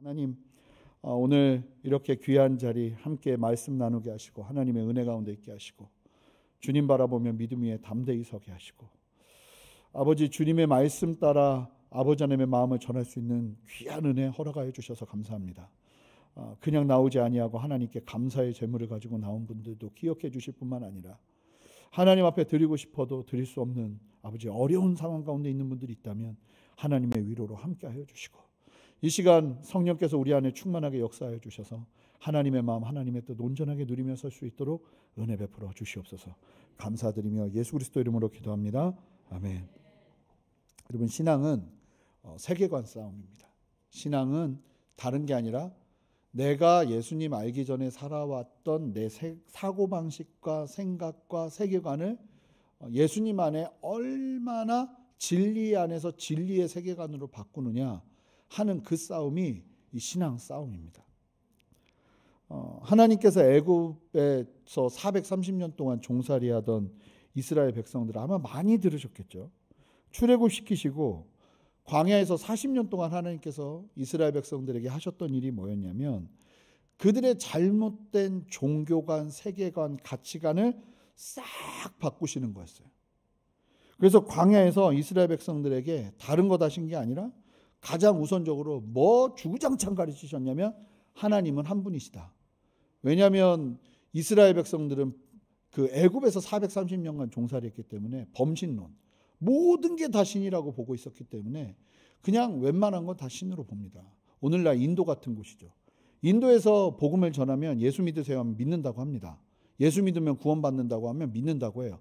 하나님, 오늘 이렇게 귀한 자리 함께 말씀 나누게 하시고 하나님의 은혜 가운데 있게 하시고 주님 바라보며 믿음 위에 담대히 서게 하시고 아버지 주님의 말씀 따라 아버지 하나님의 마음을 전할 수 있는 귀한 은혜 허락하여 주셔서 감사합니다. 그냥 나오지 아니하고 하나님께 감사의 제물을 가지고 나온 분들도 기억해 주실 뿐만 아니라 하나님 앞에 드리고 싶어도 드릴 수 없는 아버지 어려운 상황 가운데 있는 분들이 있다면 하나님의 위로로 함께하여 주시고 이 시간 성령께서 우리 안에 충만하게 역사하여 주셔서 하나님의 마음 하나님의 뜻 온전하게 누리며 설 수 있도록 은혜 베풀어 주시옵소서. 감사드리며 예수 그리스도 이름으로 기도합니다. 아멘. 여러분, 신앙은 세계관 싸움입니다. 신앙은 다른 게 아니라 내가 예수님 알기 전에 살아왔던 내 사고방식과 생각과 세계관을 예수님 안에 얼마나 진리 안에서 진리의 세계관으로 바꾸느냐 하는 그 싸움이 이 신앙 싸움입니다. 하나님께서 애굽에서 430년 동안 종살이하던 이스라엘 백성들 아마 많이 들으셨겠죠. 출애굽시키시고 광야에서 40년 동안 하나님께서 이스라엘 백성들에게 하셨던 일이 뭐였냐면 그들의 잘못된 종교관, 세계관, 가치관을 싹 바꾸시는 거였어요. 그래서 광야에서 이스라엘 백성들에게 다른 거 하신 게 아니라 가장 우선적으로 뭐 주구장창 가르치셨냐면 하나님은 한 분이시다. 왜냐하면 이스라엘 백성들은 그 애굽에서 430년간 종살이했기 때문에 범신론, 모든 게 다 신이라고 보고 있었기 때문에 그냥 웬만한 건 다 신으로 봅니다. 오늘날 인도 같은 곳이죠. 인도에서 복음을 전하면 예수 믿으세요 하면 믿는다고 합니다. 예수 믿으면 구원받는다고 하면 믿는다고 해요.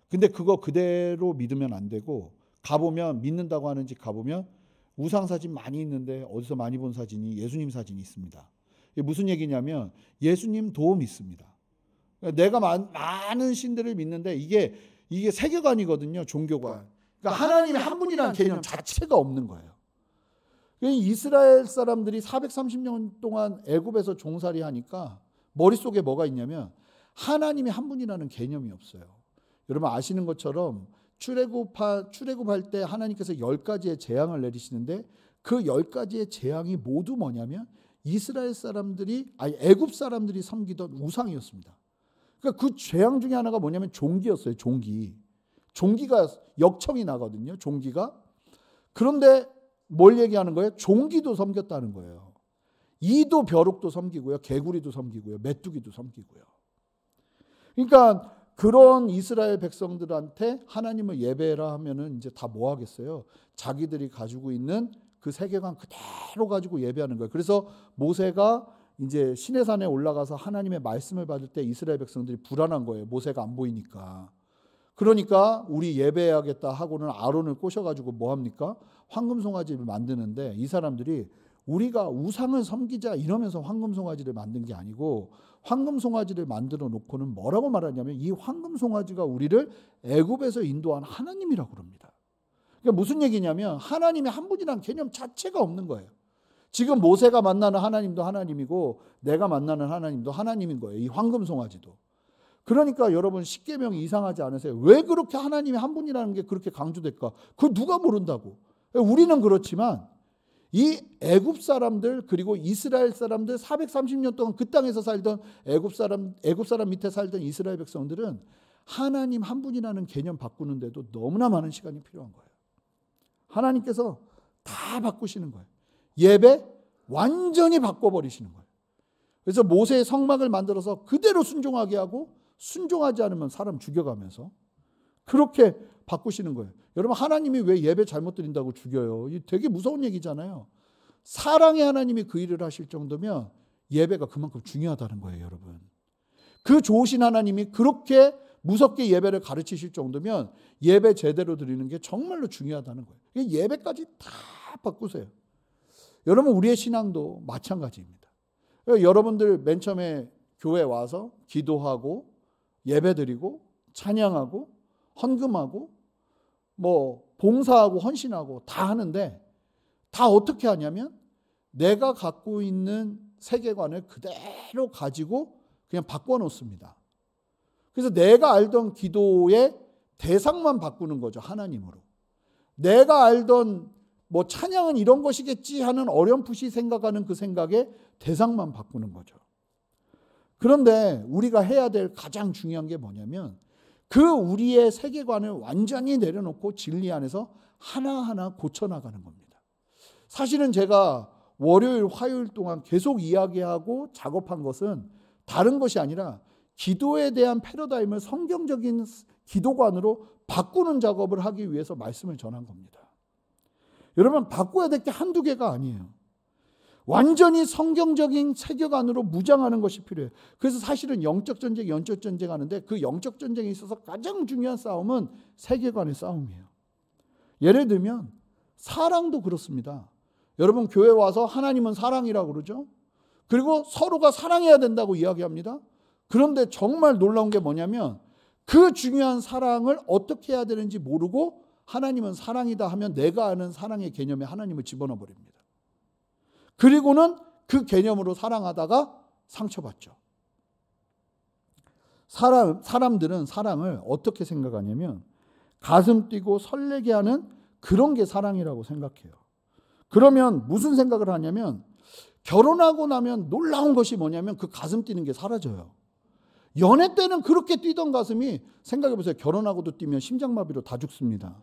근데 그거 그대로 믿으면 안 되고 가보면 믿는다고 하는 집 가보면 우상사진 많이 있는데 어디서 많이 본 사진이 예수님 사진이 있습니다. 이게 무슨 얘기냐면 예수님도 믿습니다. 내가 많은 신들을 믿는데 이게 세계관이거든요. 종교관. 그러니까 하나님이 한 분이라는 개념 자체가 없는 거예요. 이스라엘 사람들이 430년 동안 애굽에서 종살이 하니까 머릿속에 뭐가 있냐면 하나님이 한 분이라는 개념이 없어요. 여러분 아시는 것처럼 출애굽할 때 하나님께서 10가지의 재앙을 내리시는데 그 10가지의 재앙이 모두 뭐냐면 이스라엘 사람들이 애굽 사람들이 섬기던 우상이었습니다. 그러니까 그 재앙 중에 하나가 뭐냐면 종기였어요. 종기가 역청이 나거든요. 종기가. 그런데 뭘 얘기하는 거예요? 종기도 섬겼다는 거예요. 이도 벼룩도 섬기고요. 개구리도 섬기고요. 메뚜기도 섬기고요. 그러니까 그런 이스라엘 백성들한테 하나님을 예배라 하면은 이제 다 뭐 하겠어요? 자기들이 가지고 있는 그 세계관 그대로 가지고 예배하는 거예요. 그래서 모세가 이제 시내산에 올라가서 하나님의 말씀을 받을 때 이스라엘 백성들이 불안한 거예요. 모세가 안 보이니까. 그러니까 우리 예배해야겠다 하고는 아론을 꼬셔가지고 뭐 합니까? 황금송아지를 만드는데 이 사람들이 우리가 우상을 섬기자 이러면서 황금송아지를 만든 게 아니고 황금송아지를 만들어 놓고는 뭐라고 말하냐면 이 황금송아지가 우리를 애굽에서 인도한 하나님이라고 그럽니다. 그러니까 무슨 얘기냐면 하나님이 한 분이라는 개념 자체가 없는 거예요. 지금 모세가 만나는 하나님도 하나님이고 내가 만나는 하나님도 하나님인 거예요. 이 황금송아지도. 그러니까 여러분 십계명이 이상하지 않으세요? 왜 그렇게 하나님이 한 분이라는 게 그렇게 강조될까? 그걸 누가 모른다고. 우리는 그렇지만 이 애굽 사람들 그리고 이스라엘 사람들 430년 동안 그 땅에서 살던 애굽 사람 밑에 살던 이스라엘 백성들은 하나님 한 분이라는 개념 바꾸는데도 너무나 많은 시간이 필요한 거예요. 하나님께서 다 바꾸시는 거예요. 예배 완전히 바꿔버리시는 거예요. 그래서 모세의 성막을 만들어서 그대로 순종하게 하고 순종하지 않으면 사람 죽여가면서 그렇게 바꾸시는 거예요. 여러분 하나님이 왜 예배 잘못 드린다고 죽여요? 이 되게 무서운 얘기잖아요. 사랑의 하나님이 그 일을 하실 정도면 예배가 그만큼 중요하다는 거예요. 여러분. 그 좋으신 하나님이 그렇게 무섭게 예배를 가르치실 정도면 예배 제대로 드리는 게 정말로 중요하다는 거예요. 예배까지 다 바꾸세요. 여러분 우리의 신앙도 마찬가지입니다. 여러분들 맨 처음에 교회 와서 기도하고 예배드리고 찬양하고 헌금하고 뭐 봉사하고 헌신하고 다 하는데 다 어떻게 하냐면 내가 갖고 있는 세계관을 그대로 가지고 그냥 바꿔놓습니다. 그래서 내가 알던 기도의 대상만 바꾸는 거죠. 하나님으로. 내가 알던 뭐 찬양은 이런 것이겠지 하는 어렴풋이 생각하는 그 생각의 대상만 바꾸는 거죠. 그런데 우리가 해야 될 가장 중요한 게 뭐냐면 그 우리의 세계관을 완전히 내려놓고 진리 안에서 하나하나 고쳐나가는 겁니다. 사실은 제가 월요일, 화요일 동안 계속 이야기하고 작업한 것은 다른 것이 아니라 기도에 대한 패러다임을 성경적인 기도관으로 바꾸는 작업을 하기 위해서 말씀을 전한 겁니다. 여러분, 바꿔야 될 게 한두 개가 아니에요. 완전히 성경적인 세계관으로 무장하는 것이 필요해요. 그래서 사실은 영적 전쟁, 영적 전쟁 하는데 그 영적 전쟁에 있어서 가장 중요한 싸움은 세계관의 싸움이에요. 예를 들면 사랑도 그렇습니다. 여러분, 교회 와서 하나님은 사랑이라고 그러죠. 그리고 서로가 사랑해야 된다고 이야기합니다. 그런데 정말 놀라운 게 뭐냐면 그 중요한 사랑을 어떻게 해야 되는지 모르고 하나님은 사랑이다 하면 내가 아는 사랑의 개념에 하나님을 집어넣어 버립니다. 그리고는 그 개념으로 사랑하다가 상처받죠. 사람들은 사랑을 어떻게 생각하냐면 가슴 뛰고 설레게 하는 그런 게 사랑이라고 생각해요. 그러면 무슨 생각을 하냐면 결혼하고 나면 놀라운 것이 뭐냐면 그 가슴 뛰는 게 사라져요. 연애 때는 그렇게 뛰던 가슴이 생각해보세요. 결혼하고도 뛰면 심장마비로 다 죽습니다.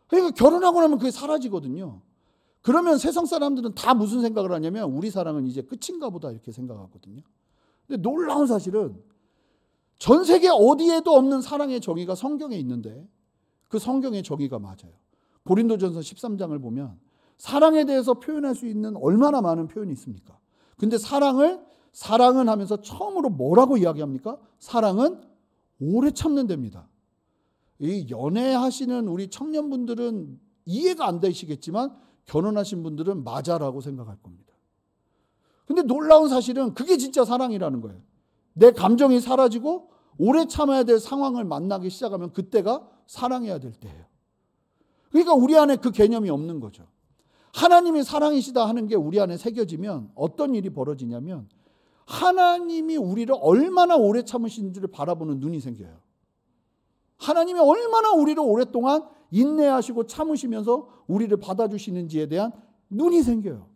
그러니까 결혼하고 나면 그게 사라지거든요. 그러면 세상 사람들은 다 무슨 생각을 하냐면 우리 사랑은 이제 끝인가 보다 이렇게 생각하거든요. 근데 놀라운 사실은 전 세계 어디에도 없는 사랑의 정의가 성경에 있는데 그 성경의 정의가 맞아요. 고린도전서 13장을 보면 사랑에 대해서 표현할 수 있는 얼마나 많은 표현이 있습니까? 근데 사랑은 하면서 처음으로 뭐라고 이야기합니까? 사랑은 오래 참는 데입니다. 이 연애하시는 우리 청년분들은 이해가 안 되시겠지만 결혼하신 분들은 맞아라고 생각할 겁니다. 근데 놀라운 사실은 그게 진짜 사랑이라는 거예요. 내 감정이 사라지고 오래 참아야 될 상황을 만나기 시작하면 그때가 사랑해야 될 때예요. 그러니까 우리 안에 그 개념이 없는 거죠. 하나님이 사랑이시다 하는 게 우리 안에 새겨지면 어떤 일이 벌어지냐면 하나님이 우리를 얼마나 오래 참으시는지를 바라보는 눈이 생겨요. 하나님이 얼마나 우리를 오랫동안 인내하시고 참으시면서 우리를 받아주시는지에 대한 눈이 생겨요.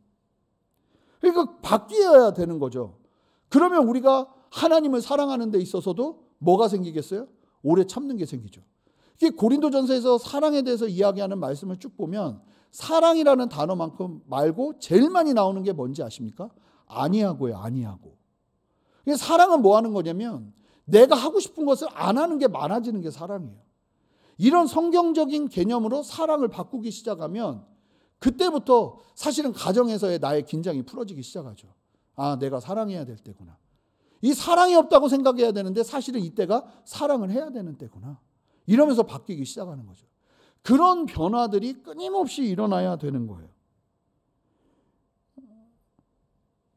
그러니까 바뀌어야 되는 거죠. 그러면 우리가 하나님을 사랑하는 데 있어서도 뭐가 생기겠어요? 오래 참는 게 생기죠. 고린도전서에서 사랑에 대해서 이야기하는 말씀을 쭉 보면 사랑이라는 단어만큼 말고 제일 많이 나오는 게 뭔지 아십니까? 아니하고요. 아니하고. 사랑은 뭐 하는 거냐면 내가 하고 싶은 것을 안 하는 게 많아지는 게 사랑이에요. 이런 성경적인 개념으로 사랑을 바꾸기 시작하면 그때부터 사실은 가정에서의 나의 긴장이 풀어지기 시작하죠. 아, 내가 사랑해야 될 때구나. 이 사랑이 없다고 생각해야 되는데 사실은 이때가 사랑을 해야 되는 때구나. 이러면서 바뀌기 시작하는 거죠. 그런 변화들이 끊임없이 일어나야 되는 거예요.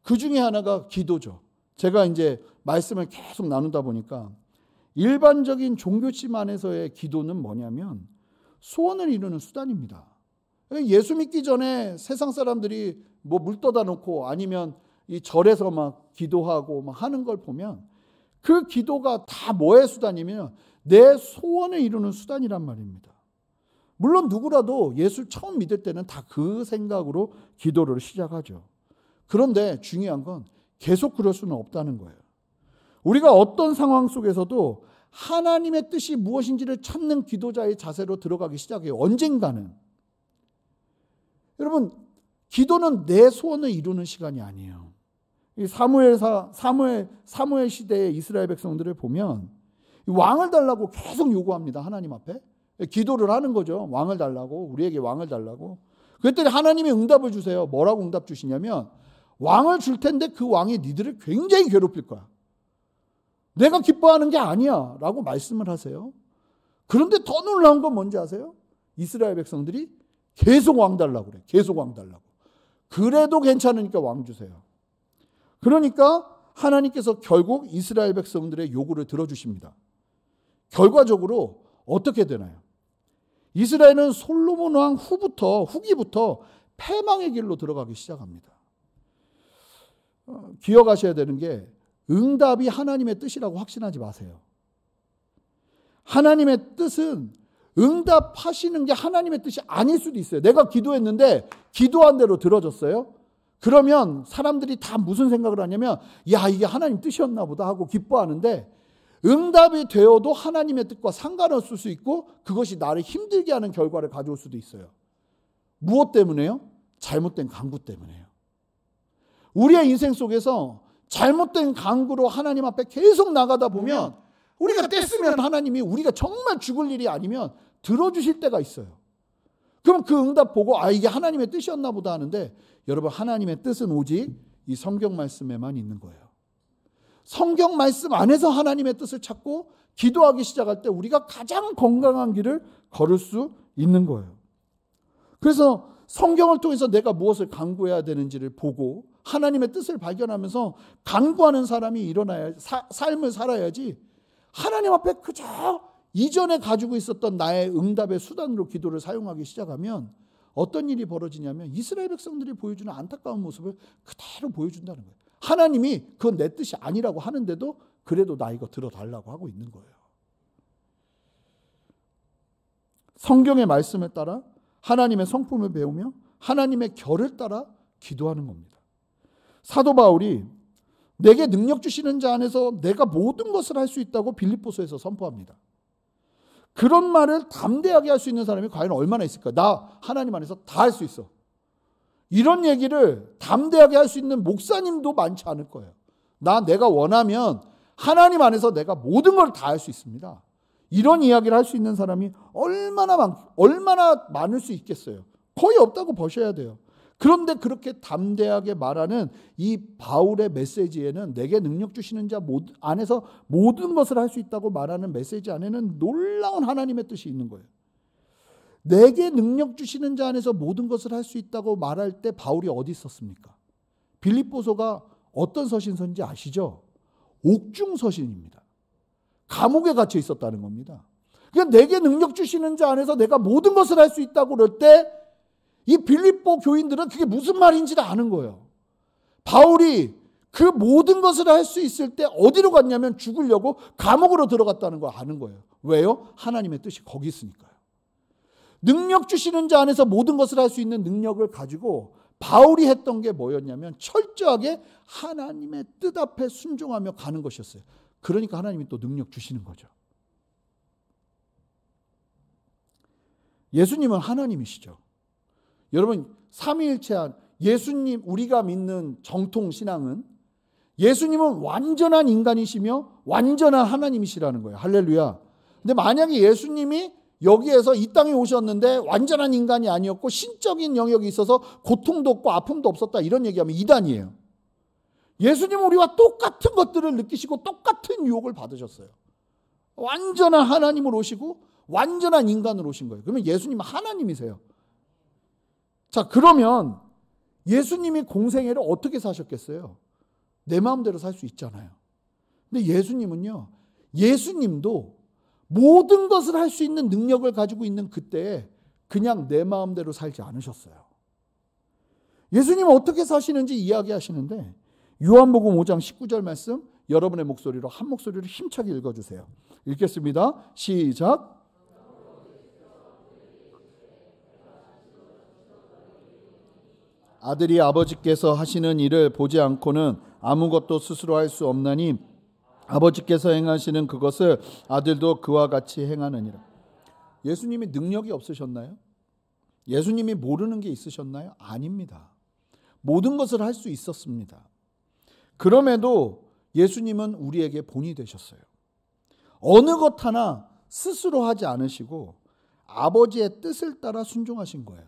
그 중에 하나가 기도죠. 제가 이제 말씀을 계속 나누다 보니까 일반적인 종교심 안에서의 기도는 뭐냐면 소원을 이루는 수단입니다. 예수 믿기 전에 세상 사람들이 뭐 물 떠다 놓고 아니면 이 절에서 막 기도하고 막 하는 걸 보면 그 기도가 다 뭐의 수단이면 내 소원을 이루는 수단이란 말입니다. 물론 누구라도 예수 처음 믿을 때는 다 그 생각으로 기도를 시작하죠. 그런데 중요한 건 계속 그럴 수는 없다는 거예요. 우리가 어떤 상황 속에서도 하나님의 뜻이 무엇인지를 찾는 기도자의 자세로 들어가기 시작해요. 언젠가는. 여러분, 기도는 내 소원을 이루는 시간이 아니에요. 이 사무엘 시대의 이스라엘 백성들을 보면 왕을 달라고 계속 요구합니다. 하나님 앞에. 기도를 하는 거죠. 왕을 달라고. 우리에게 왕을 달라고. 그랬더니 하나님이 응답을 주세요. 뭐라고 응답 주시냐면 왕을 줄 텐데 그 왕이 니들을 굉장히 괴롭힐 거야. 내가 기뻐하는 게 아니야 라고 말씀을 하세요. 그런데 더 놀라운 건 뭔지 아세요? 이스라엘 백성들이 계속 왕 달라고 그래. 계속 왕 달라고. 그래도 괜찮으니까 왕 주세요. 그러니까 하나님께서 결국 이스라엘 백성들의 요구를 들어주십니다. 결과적으로 어떻게 되나요? 이스라엘은 솔로몬 왕 후기부터 패망의 길로 들어가기 시작합니다. 기억하셔야 되는 게 응답이 하나님의 뜻이라고 확신하지 마세요. 하나님의 뜻은 응답하시는 게 하나님의 뜻이 아닐 수도 있어요. 내가 기도했는데 기도한 대로 들어졌어요. 그러면 사람들이 다 무슨 생각을 하냐면 야, 이게 하나님 뜻이었나 보다 하고 기뻐하는데, 응답이 되어도 하나님의 뜻과 상관없을 수 있고 그것이 나를 힘들게 하는 결과를 가져올 수도 있어요. 무엇 때문에요? 잘못된 간구 때문에요. 우리의 인생 속에서 잘못된 간구로 하나님 앞에 계속 나가다 보면 우리가 뗐으면 하나님이 우리가 정말 죽을 일이 아니면 들어주실 때가 있어요. 그럼 그 응답 보고 아, 이게 하나님의 뜻이었나 보다 하는데, 여러분, 하나님의 뜻은 오직 이 성경 말씀에만 있는 거예요. 성경 말씀 안에서 하나님의 뜻을 찾고 기도하기 시작할 때 우리가 가장 건강한 길을 걸을 수 있는 거예요. 그래서 성경을 통해서 내가 무엇을 간구해야 되는지를 보고 하나님의 뜻을 발견하면서 간구하는 사람이 일어나야, 삶을 살아야지, 하나님 앞에 그저 이전에 가지고 있었던 나의 응답의 수단으로 기도를 사용하기 시작하면 어떤 일이 벌어지냐면 이스라엘 백성들이 보여주는 안타까운 모습을 그대로 보여준다는 거예요. 하나님이 그건 내 뜻이 아니라고 하는데도 그래도 나 이거 들어달라고 하고 있는 거예요. 성경의 말씀에 따라 하나님의 성품을 배우며 하나님의 결을 따라 기도하는 겁니다. 사도 바울이 내게 능력 주시는 자 안에서 내가 모든 것을 할 수 있다고 빌립보서에서 선포합니다. 그런 말을 담대하게 할 수 있는 사람이 과연 얼마나 있을까? 나 하나님 안에서 다 할 수 있어. 이런 얘기를 담대하게 할 수 있는 목사님도 많지 않을 거예요. 내가 원하면 하나님 안에서 내가 모든 걸 다 할 수 있습니다. 이런 이야기를 할 수 있는 사람이 얼마나 많을 수 있겠어요? 거의 없다고 보셔야 돼요. 그런데 그렇게 담대하게 말하는 이 바울의 메시지에는, 내게 능력 주시는 자 안에서 모든 것을 할 수 있다고 말하는 메시지 안에는 놀라운 하나님의 뜻이 있는 거예요. 내게 능력 주시는 자 안에서 모든 것을 할 수 있다고 말할 때 바울이 어디 있었습니까? 빌립보서가 어떤 서신서인지 아시죠? 옥중 서신입니다. 감옥에 갇혀 있었다는 겁니다. 그러니까 내게 능력 주시는 자 안에서 내가 모든 것을 할 수 있다고 그럴 때 이 빌립보 교인들은 그게 무슨 말인지를 아는 거예요. 바울이 그 모든 것을 할 수 있을 때 어디로 갔냐면 죽으려고 감옥으로 들어갔다는 걸 아는 거예요. 왜요? 하나님의 뜻이 거기 있으니까요. 능력 주시는 자 안에서 모든 것을 할 수 있는 능력을 가지고 바울이 했던 게 뭐였냐면 철저하게 하나님의 뜻 앞에 순종하며 가는 것이었어요. 그러니까 하나님이 또 능력 주시는 거죠. 예수님은 하나님이시죠. 여러분, 삼위일체한 예수님, 우리가 믿는 정통 신앙은 예수님은 완전한 인간이시며 완전한 하나님이시라는 거예요. 할렐루야. 근데 만약에 예수님이 여기에서 이 땅에 오셨는데 완전한 인간이 아니었고 신적인 영역이 있어서 고통도 없고 아픔도 없었다, 이런 얘기하면 이단이에요. 예수님은 우리와 똑같은 것들을 느끼시고 똑같은 유혹을 받으셨어요. 완전한 하나님으로 오시고 완전한 인간으로 오신 거예요. 그러면 예수님은 하나님이세요. 자, 그러면 예수님이 공생애를 어떻게 사셨겠어요? 내 마음대로 살 수 있잖아요. 근데 예수님은요, 예수님도 모든 것을 할 수 있는 능력을 가지고 있는 그때에 그냥 내 마음대로 살지 않으셨어요. 예수님은 어떻게 사시는지 이야기하시는데, 요한복음 5장 19절 말씀 여러분의 목소리로 한 목소리로 힘차게 읽어주세요. 읽겠습니다. 시작. 아들이 아버지께서 하시는 일을 보지 않고는 아무것도 스스로 할 수 없나니 아버지께서 행하시는 그것을 아들도 그와 같이 행하느니라. 예수님이 능력이 없으셨나요? 예수님이 모르는 게 있으셨나요? 아닙니다. 모든 것을 할 수 있었습니다. 그럼에도 예수님은 우리에게 본이 되셨어요. 어느 것 하나 스스로 하지 않으시고 아버지의 뜻을 따라 순종하신 거예요.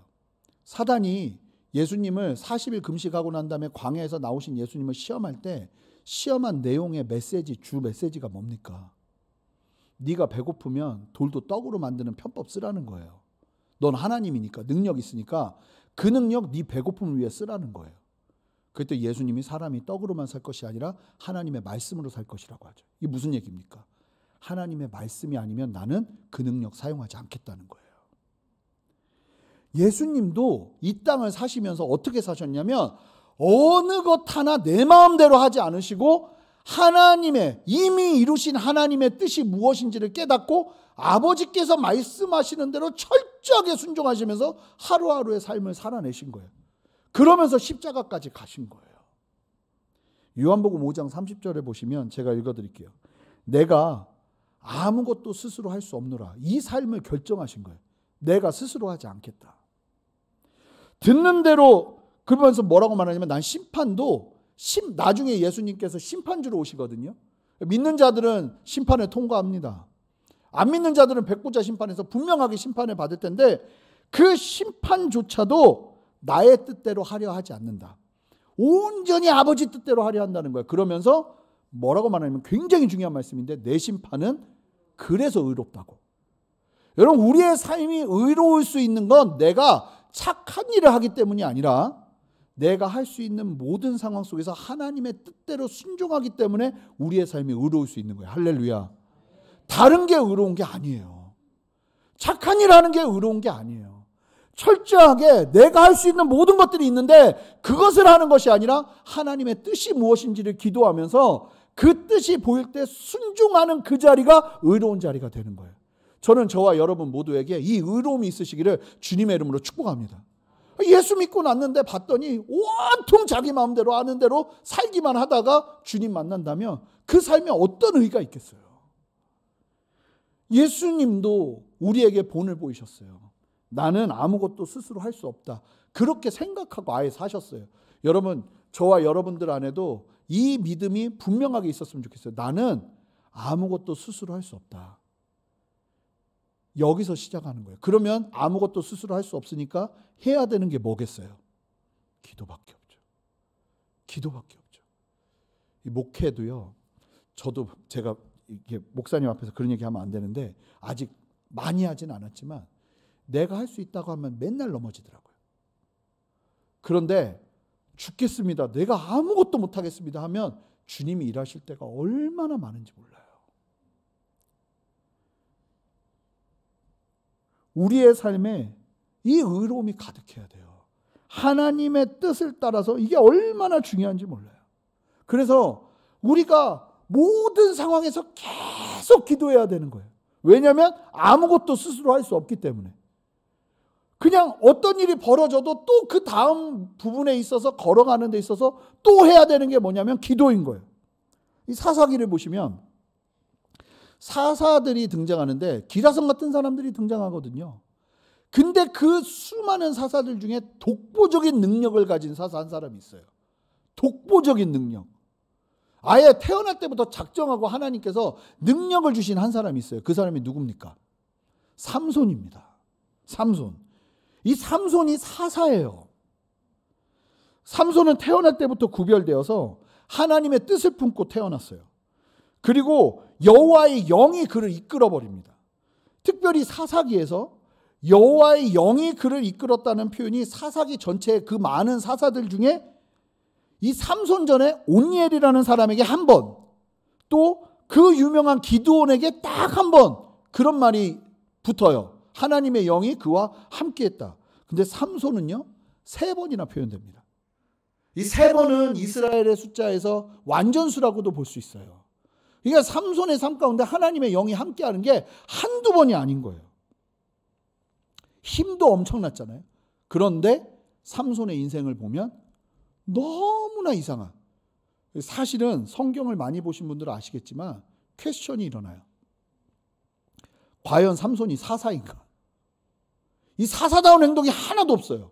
사단이 예수님을 40일 금식하고 난 다음에 광야에서 나오신 예수님을 시험할 때 시험한 내용의 메시지, 주 메시지가 뭡니까? 네가 배고프면 돌도 떡으로 만드는 편법 쓰라는 거예요. 넌 하나님이니까, 능력 있으니까 그 능력 네 배고픔을 위해 쓰라는 거예요. 그때 예수님이 사람이 떡으로만 살 것이 아니라 하나님의 말씀으로 살 것이라고 하죠. 이게 무슨 얘기입니까? 하나님의 말씀이 아니면 나는 그 능력 사용하지 않겠다는 거예요. 예수님도 이 땅을 사시면서 어떻게 사셨냐면 어느 것 하나 내 마음대로 하지 않으시고 하나님의 이미 이루신 하나님의 뜻이 무엇인지를 깨닫고 아버지께서 말씀하시는 대로 철저하게 순종하시면서 하루하루의 삶을 살아내신 거예요. 그러면서 십자가까지 가신 거예요. 요한복음 5장 30절에 보시면 제가 읽어드릴게요. 내가 아무것도 스스로 할 수 없노라. 이 삶을 결정하신 거예요. 내가 스스로 하지 않겠다. 듣는 대로 그러면서 뭐라고 말하냐면 난 심판도 나중에 예수님께서 심판주로 오시거든요. 믿는 자들은 심판을 통과합니다. 안 믿는 자들은 백보자 심판에서 분명하게 심판을 받을 텐데 그 심판조차도 나의 뜻대로 하려 하지 않는다. 온전히 아버지 뜻대로 하려 한다는 거예요. 그러면서 뭐라고 말하냐면 굉장히 중요한 말씀인데 내 심판은 그래서 의롭다고. 여러분 우리의 삶이 의로울 수 있는 건 내가 착한 일을 하기 때문이 아니라 내가 할 수 있는 모든 상황 속에서 하나님의 뜻대로 순종하기 때문에 우리의 삶이 의로울 수 있는 거예요. 할렐루야. 다른 게 의로운 게 아니에요. 착한 일 하는 게 의로운 게 아니에요. 철저하게 내가 할 수 있는 모든 것들이 있는데 그것을 하는 것이 아니라 하나님의 뜻이 무엇인지를 기도하면서 그 뜻이 보일 때 순종하는 그 자리가 의로운 자리가 되는 거예요. 저는 저와 여러분 모두에게 이 의로움이 있으시기를 주님의 이름으로 축복합니다. 예수 믿고 났는데 봤더니 온통 자기 마음대로 하는 대로 살기만 하다가 주님 만난다면 그 삶에 어떤 의의가 있겠어요? 예수님도 우리에게 본을 보이셨어요. 나는 아무것도 스스로 할 수 없다. 그렇게 생각하고 아예 사셨어요. 여러분, 저와 여러분들 안에도 이 믿음이 분명하게 있었으면 좋겠어요. 나는 아무것도 스스로 할 수 없다. 여기서 시작하는 거예요. 그러면 아무것도 스스로 할 수 없으니까 해야 되는 게 뭐겠어요? 기도밖에 없죠. 기도밖에 없죠. 이 목회도요. 저도 제가 이게 목사님 앞에서 그런 얘기하면 안 되는데 아직 많이 하진 않았지만 내가 할 수 있다고 하면 맨날 넘어지더라고요. 그런데 죽겠습니다. 내가 아무것도 못하겠습니다 하면 주님이 일하실 때가 얼마나 많은지 몰라요. 우리의 삶에 이 의로움이 가득해야 돼요. 하나님의 뜻을 따라서 이게 얼마나 중요한지 몰라요. 그래서 우리가 모든 상황에서 계속 기도해야 되는 거예요. 왜냐하면 아무것도 스스로 할 수 없기 때문에. 그냥 어떤 일이 벌어져도 또 그 다음 부분에 있어서 걸어가는 데 있어서 또 해야 되는 게 뭐냐면 기도인 거예요. 이 사사기를 보시면 사사들이 등장하는데 기라성 같은 사람들이 등장하거든요. 근데 그 수많은 사사들 중에 독보적인 능력을 가진 사사 한 사람이 있어요. 독보적인 능력. 아예 태어날 때부터 작정하고 하나님께서 능력을 주신 한 사람이 있어요. 그 사람이 누굽니까? 삼손입니다. 삼손. 이 삼손이 사사예요. 삼손은 태어날 때부터 구별되어서 하나님의 뜻을 품고 태어났어요. 그리고 여호와의 영이 그를 이끌어 버립니다. 특별히 사사기에서 여호와의 영이 그를 이끌었다는 표현이 사사기 전체의 그 많은 사사들 중에 이 삼손 전에 온니엘이라는 사람에게 한 번, 또 그 유명한 기드온에게 딱 한 번 그런 말이 붙어요. 하나님의 영이 그와 함께했다. 근데 삼손은요 3번이나 표현됩니다. 이 3번은 이스라엘의 숫자에서 완전수라고도 볼 수 있어요. 그러니까 삼손의 삶 가운데 하나님의 영이 함께하는 게 한두 번이 아닌 거예요. 힘도 엄청났잖아요. 그런데 삼손의 인생을 보면 너무나 이상한, 사실은 성경을 많이 보신 분들은 아시겠지만 퀘스천이 일어나요. 과연 삼손이 사사인가? 이 사사다운 행동이 하나도 없어요.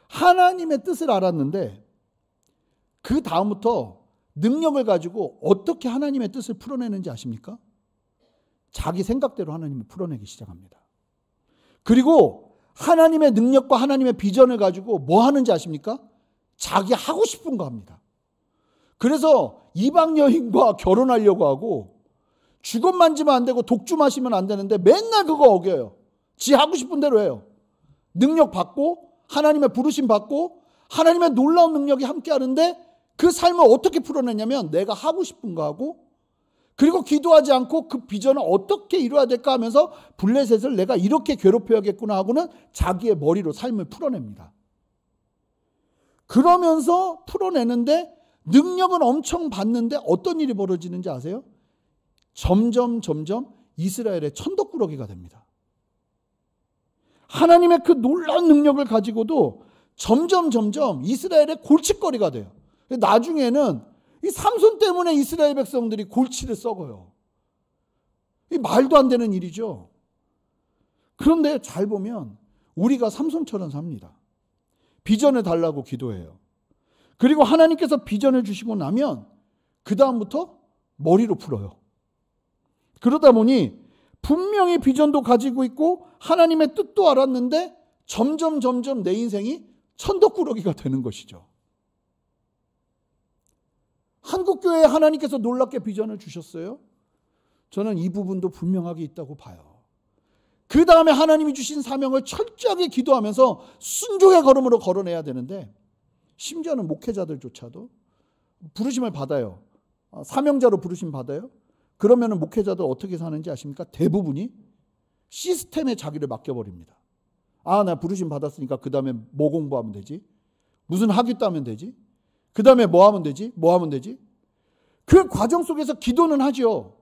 하나님의 뜻을 알았는데 그 다음부터 능력을 가지고 어떻게 하나님의 뜻을 풀어내는지 아십니까? 자기 생각대로 하나님을 풀어내기 시작합니다. 그리고 하나님의 능력과 하나님의 비전을 가지고 뭐 하는지 아십니까? 자기 하고 싶은 거 합니다. 그래서 이방 여인과 결혼하려고 하고 주것 만지면 안 되고 독주 마시면 안 되는데 맨날 그거 어겨요. 지 하고 싶은 대로 해요. 능력 받고 하나님의 부르심 받고 하나님의 놀라운 능력이 함께 하는데 그 삶을 어떻게 풀어내냐면 내가 하고 싶은 거 하고 그리고 기도하지 않고 그 비전을 어떻게 이루어야 될까 하면서 블레셋을 내가 이렇게 괴롭혀야겠구나 하고는 자기의 머리로 삶을 풀어냅니다. 그러면서 풀어내는데 능력은 엄청 받는데 어떤 일이 벌어지는지 아세요? 점점 이스라엘의 천덕꾸러기가 됩니다. 하나님의 그 놀라운 능력을 가지고도 점점 이스라엘의 골칫거리가 돼요. 나중에는 이 삼손 때문에 이스라엘 백성들이 골치를 썩어요. 이 말도 안 되는 일이죠. 그런데 잘 보면 우리가 삼손처럼 삽니다. 비전을 달라고 기도해요. 그리고 하나님께서 비전을 주시고 나면 그 다음부터 머리로 풀어요. 그러다 보니 분명히 비전도 가지고 있고 하나님의 뜻도 알았는데 점점 내 인생이 천덕꾸러기가 되는 것이죠. 한국교회에 하나님께서 놀랍게 비전을 주셨어요. 저는 이 부분도 분명하게 있다고 봐요. 그 다음에 하나님이 주신 사명을 철저하게 기도하면서 순종의 걸음으로 걸어내야 되는데, 심지어는 목회자들조차도 부르심을 받아요. 사명자로 부르심 받아요. 그러면 목회자들 어떻게 사는지 아십니까? 대부분이 시스템에 자기를 맡겨버립니다. 나 부르심 받았으니까 그 다음에 뭐 공부하면 되지? 무슨 학위 따면 되지? 그 다음에 뭐 하면 되지? 그 과정 속에서 기도는 하죠.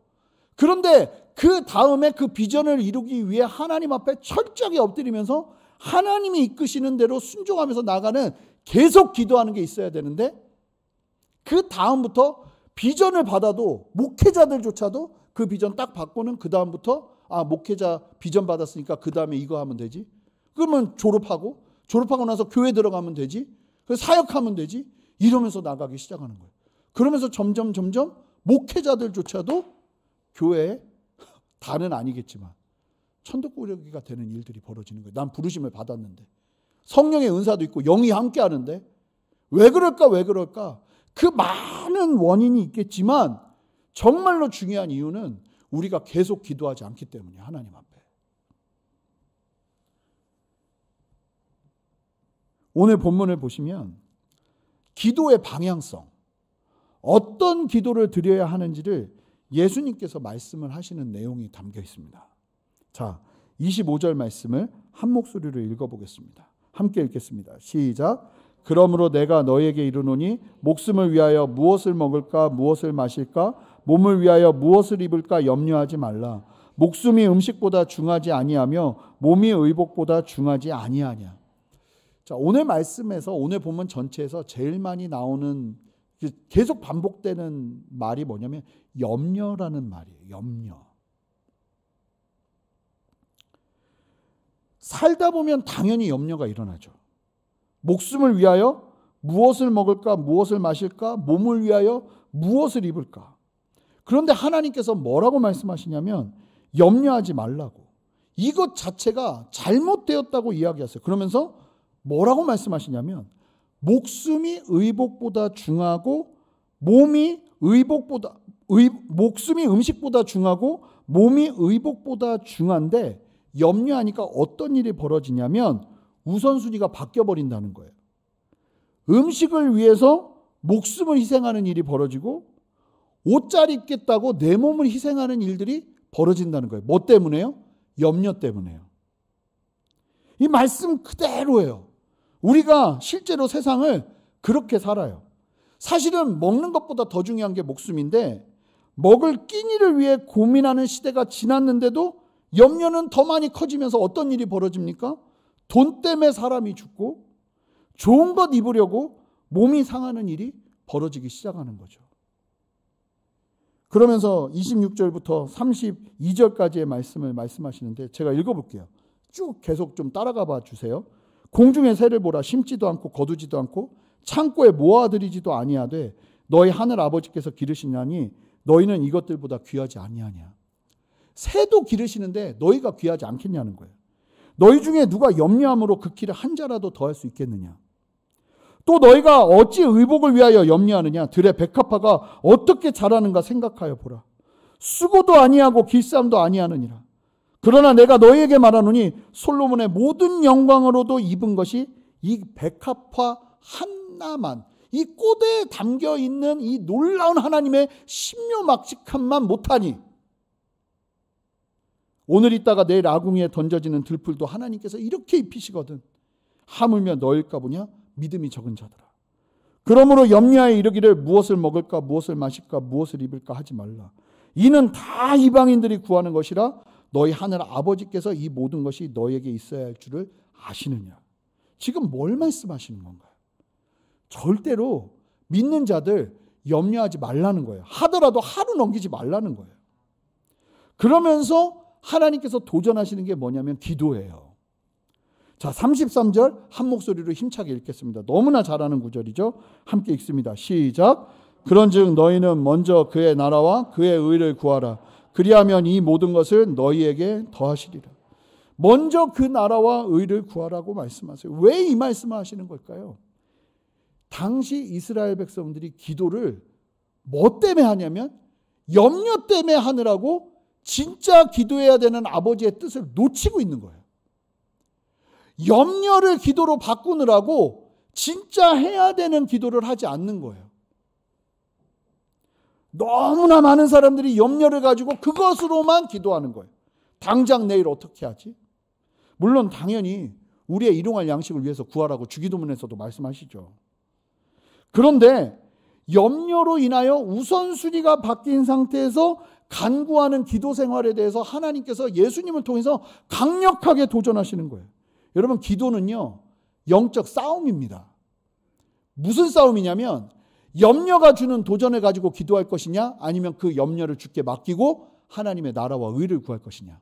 그런데 그 다음에 그 비전을 이루기 위해 하나님 앞에 철저하게 엎드리면서 하나님이 이끄시는 대로 순종하면서 나가는 계속 기도하는 게 있어야 되는데, 그 다음부터 비전을 받아도 목회자들조차도 그 비전 딱 받고는 그 다음부터 목회자 비전 받았으니까 그 다음에 이거 하면 되지. 그러면 졸업하고 나서 교회 들어가면 되지. 사역하면 되지. 이러면서 나가기 시작하는 거예요. 그러면서 점점 목회자들조차도 교회에 다는 아니겠지만 천덕꾸러기가 되는 일들이 벌어지는 거예요. 난 부르심을 받았는데, 성령의 은사도 있고 영이 함께 하는데 왜 그럴까? 그 많은 원인이 있겠지만 정말로 중요한 이유는 우리가 계속 기도하지 않기 때문이에요. 하나님 앞에. 오늘 본문을 보시면 기도의 방향성, 어떤 기도를 드려야 하는지를 예수님께서 말씀을 하시는 내용이 담겨 있습니다. 자, 25절 말씀을 한 목소리로 읽어보겠습니다. 함께 읽겠습니다. 시작. 그러므로 내가 너에게 이르노니 목숨을 위하여 무엇을 먹을까 무엇을 마실까 몸을 위하여 무엇을 입을까 염려하지 말라. 목숨이 음식보다 중하지 아니하며 몸이 의복보다 중하지 아니하냐. 자, 오늘 말씀에서 오늘 본문 전체에서 제일 많이 나오는 계속 반복되는 말이 뭐냐면 염려라는 말이에요. 염려. 살다 보면 당연히 염려가 일어나죠. 목숨을 위하여 무엇을 먹을까, 무엇을 마실까, 몸을 위하여 무엇을 입을까. 그런데 하나님께서 뭐라고 말씀하시냐면 염려하지 말라고. 이것 자체가 잘못되었다고 이야기하세요. 그러면서 뭐라고 말씀하시냐면 목숨이 의복보다 중하고 목숨이 음식보다 중하고 몸이 의복보다 중한데 염려하니까 어떤 일이 벌어지냐면 우선순위가 바뀌어버린다는 거예요. 음식을 위해서 목숨을 희생하는 일이 벌어지고 옷잘 입겠다고 내 몸을 희생하는 일들이 벌어진다는 거예요. 뭐 때문에요? 염려 때문에요. 이 말씀 그대로예요. 우리가 실제로 세상을 그렇게 살아요. 사실은 먹는 것보다 더 중요한 게 목숨인데 먹을 끼니를 위해 고민하는 시대가 지났는데도 염려는 더 많이 커지면서 어떤 일이 벌어집니까? 돈 때문에 사람이 죽고 좋은 것 입으려고 몸이 상하는 일이 벌어지기 시작하는 거죠. 그러면서 26절부터 32절까지의 말씀을 말씀하시는데 제가 읽어볼게요. 쭉 계속 좀 따라가 봐 주세요. 공중의 새를 보라. 심지도 않고 거두지도 않고 창고에 모아들이지도 아니하되 너희 하늘 아버지께서 기르시냐니 너희는 이것들보다 귀하지 아니하냐. 새도 기르시는데 너희가 귀하지 않겠냐는 거예요. 너희 중에 누가 염려함으로 그 키를 한 자라도 더할 수 있겠느냐. 또 너희가 어찌 의복을 위하여 염려하느냐. 들의 백합화가 어떻게 자라는가 생각하여 보라. 수고도 아니하고 길쌈도 아니하느니라. 그러나 내가 너희에게 말하노니 솔로몬의 모든 영광으로도 입은 것이 이 백합화 하나만, 이 꽃에 담겨 있는 이 놀라운 하나님의 신묘막직함만 못하니 오늘 있다가 내일 아궁이에 던져지는 들풀도 하나님께서 이렇게 입히시거든. 하물며 너일까 보냐? 믿음이 적은 자들아. 그러므로 염려하여 이르기를 무엇을 먹을까 무엇을 마실까 무엇을 입을까 하지 말라. 이는 다 이방인들이 구하는 것이라 너희 하늘 아버지께서 이 모든 것이 너에게 있어야 할 줄을 아시느냐. 지금 뭘 말씀하시는 건가요? 절대로 믿는 자들 염려하지 말라는 거예요. 하더라도 하루 넘기지 말라는 거예요. 그러면서 하나님께서 도전하시는 게 뭐냐면 기도예요. 자, 33절 한 목소리로 힘차게 읽겠습니다. 너무나 잘하는 구절이죠. 함께 읽습니다. 시작. 그런즉 너희는 먼저 그의 나라와 그의 의를 구하라. 그리하면 이 모든 것을 너희에게 더하시리라. 먼저 그 나라와 의를 구하라고 말씀하세요. 왜 이 말씀을 하시는 걸까요? 당시 이스라엘 백성들이 기도를 뭐 때문에 하냐면 염려 때문에 하느라고 진짜 기도해야 되는 아버지의 뜻을 놓치고 있는 거예요. 염려를 기도로 바꾸느라고 진짜 해야 되는 기도를 하지 않는 거예요. 너무나 많은 사람들이 염려를 가지고 그것으로만 기도하는 거예요. 당장 내일 어떻게 하지? 물론 당연히 우리의 일용할 양식을 위해서 구하라고 주기도문에서도 말씀하시죠. 그런데 염려로 인하여 우선순위가 바뀐 상태에서 간구하는 기도 생활에 대해서 하나님께서 예수님을 통해서 강력하게 도전하시는 거예요. 여러분, 기도는요, 영적 싸움입니다. 무슨 싸움이냐면 염려가 주는 도전을 가지고 기도할 것이냐, 아니면 그 염려를 주께 맡기고 하나님의 나라와 의를 구할 것이냐.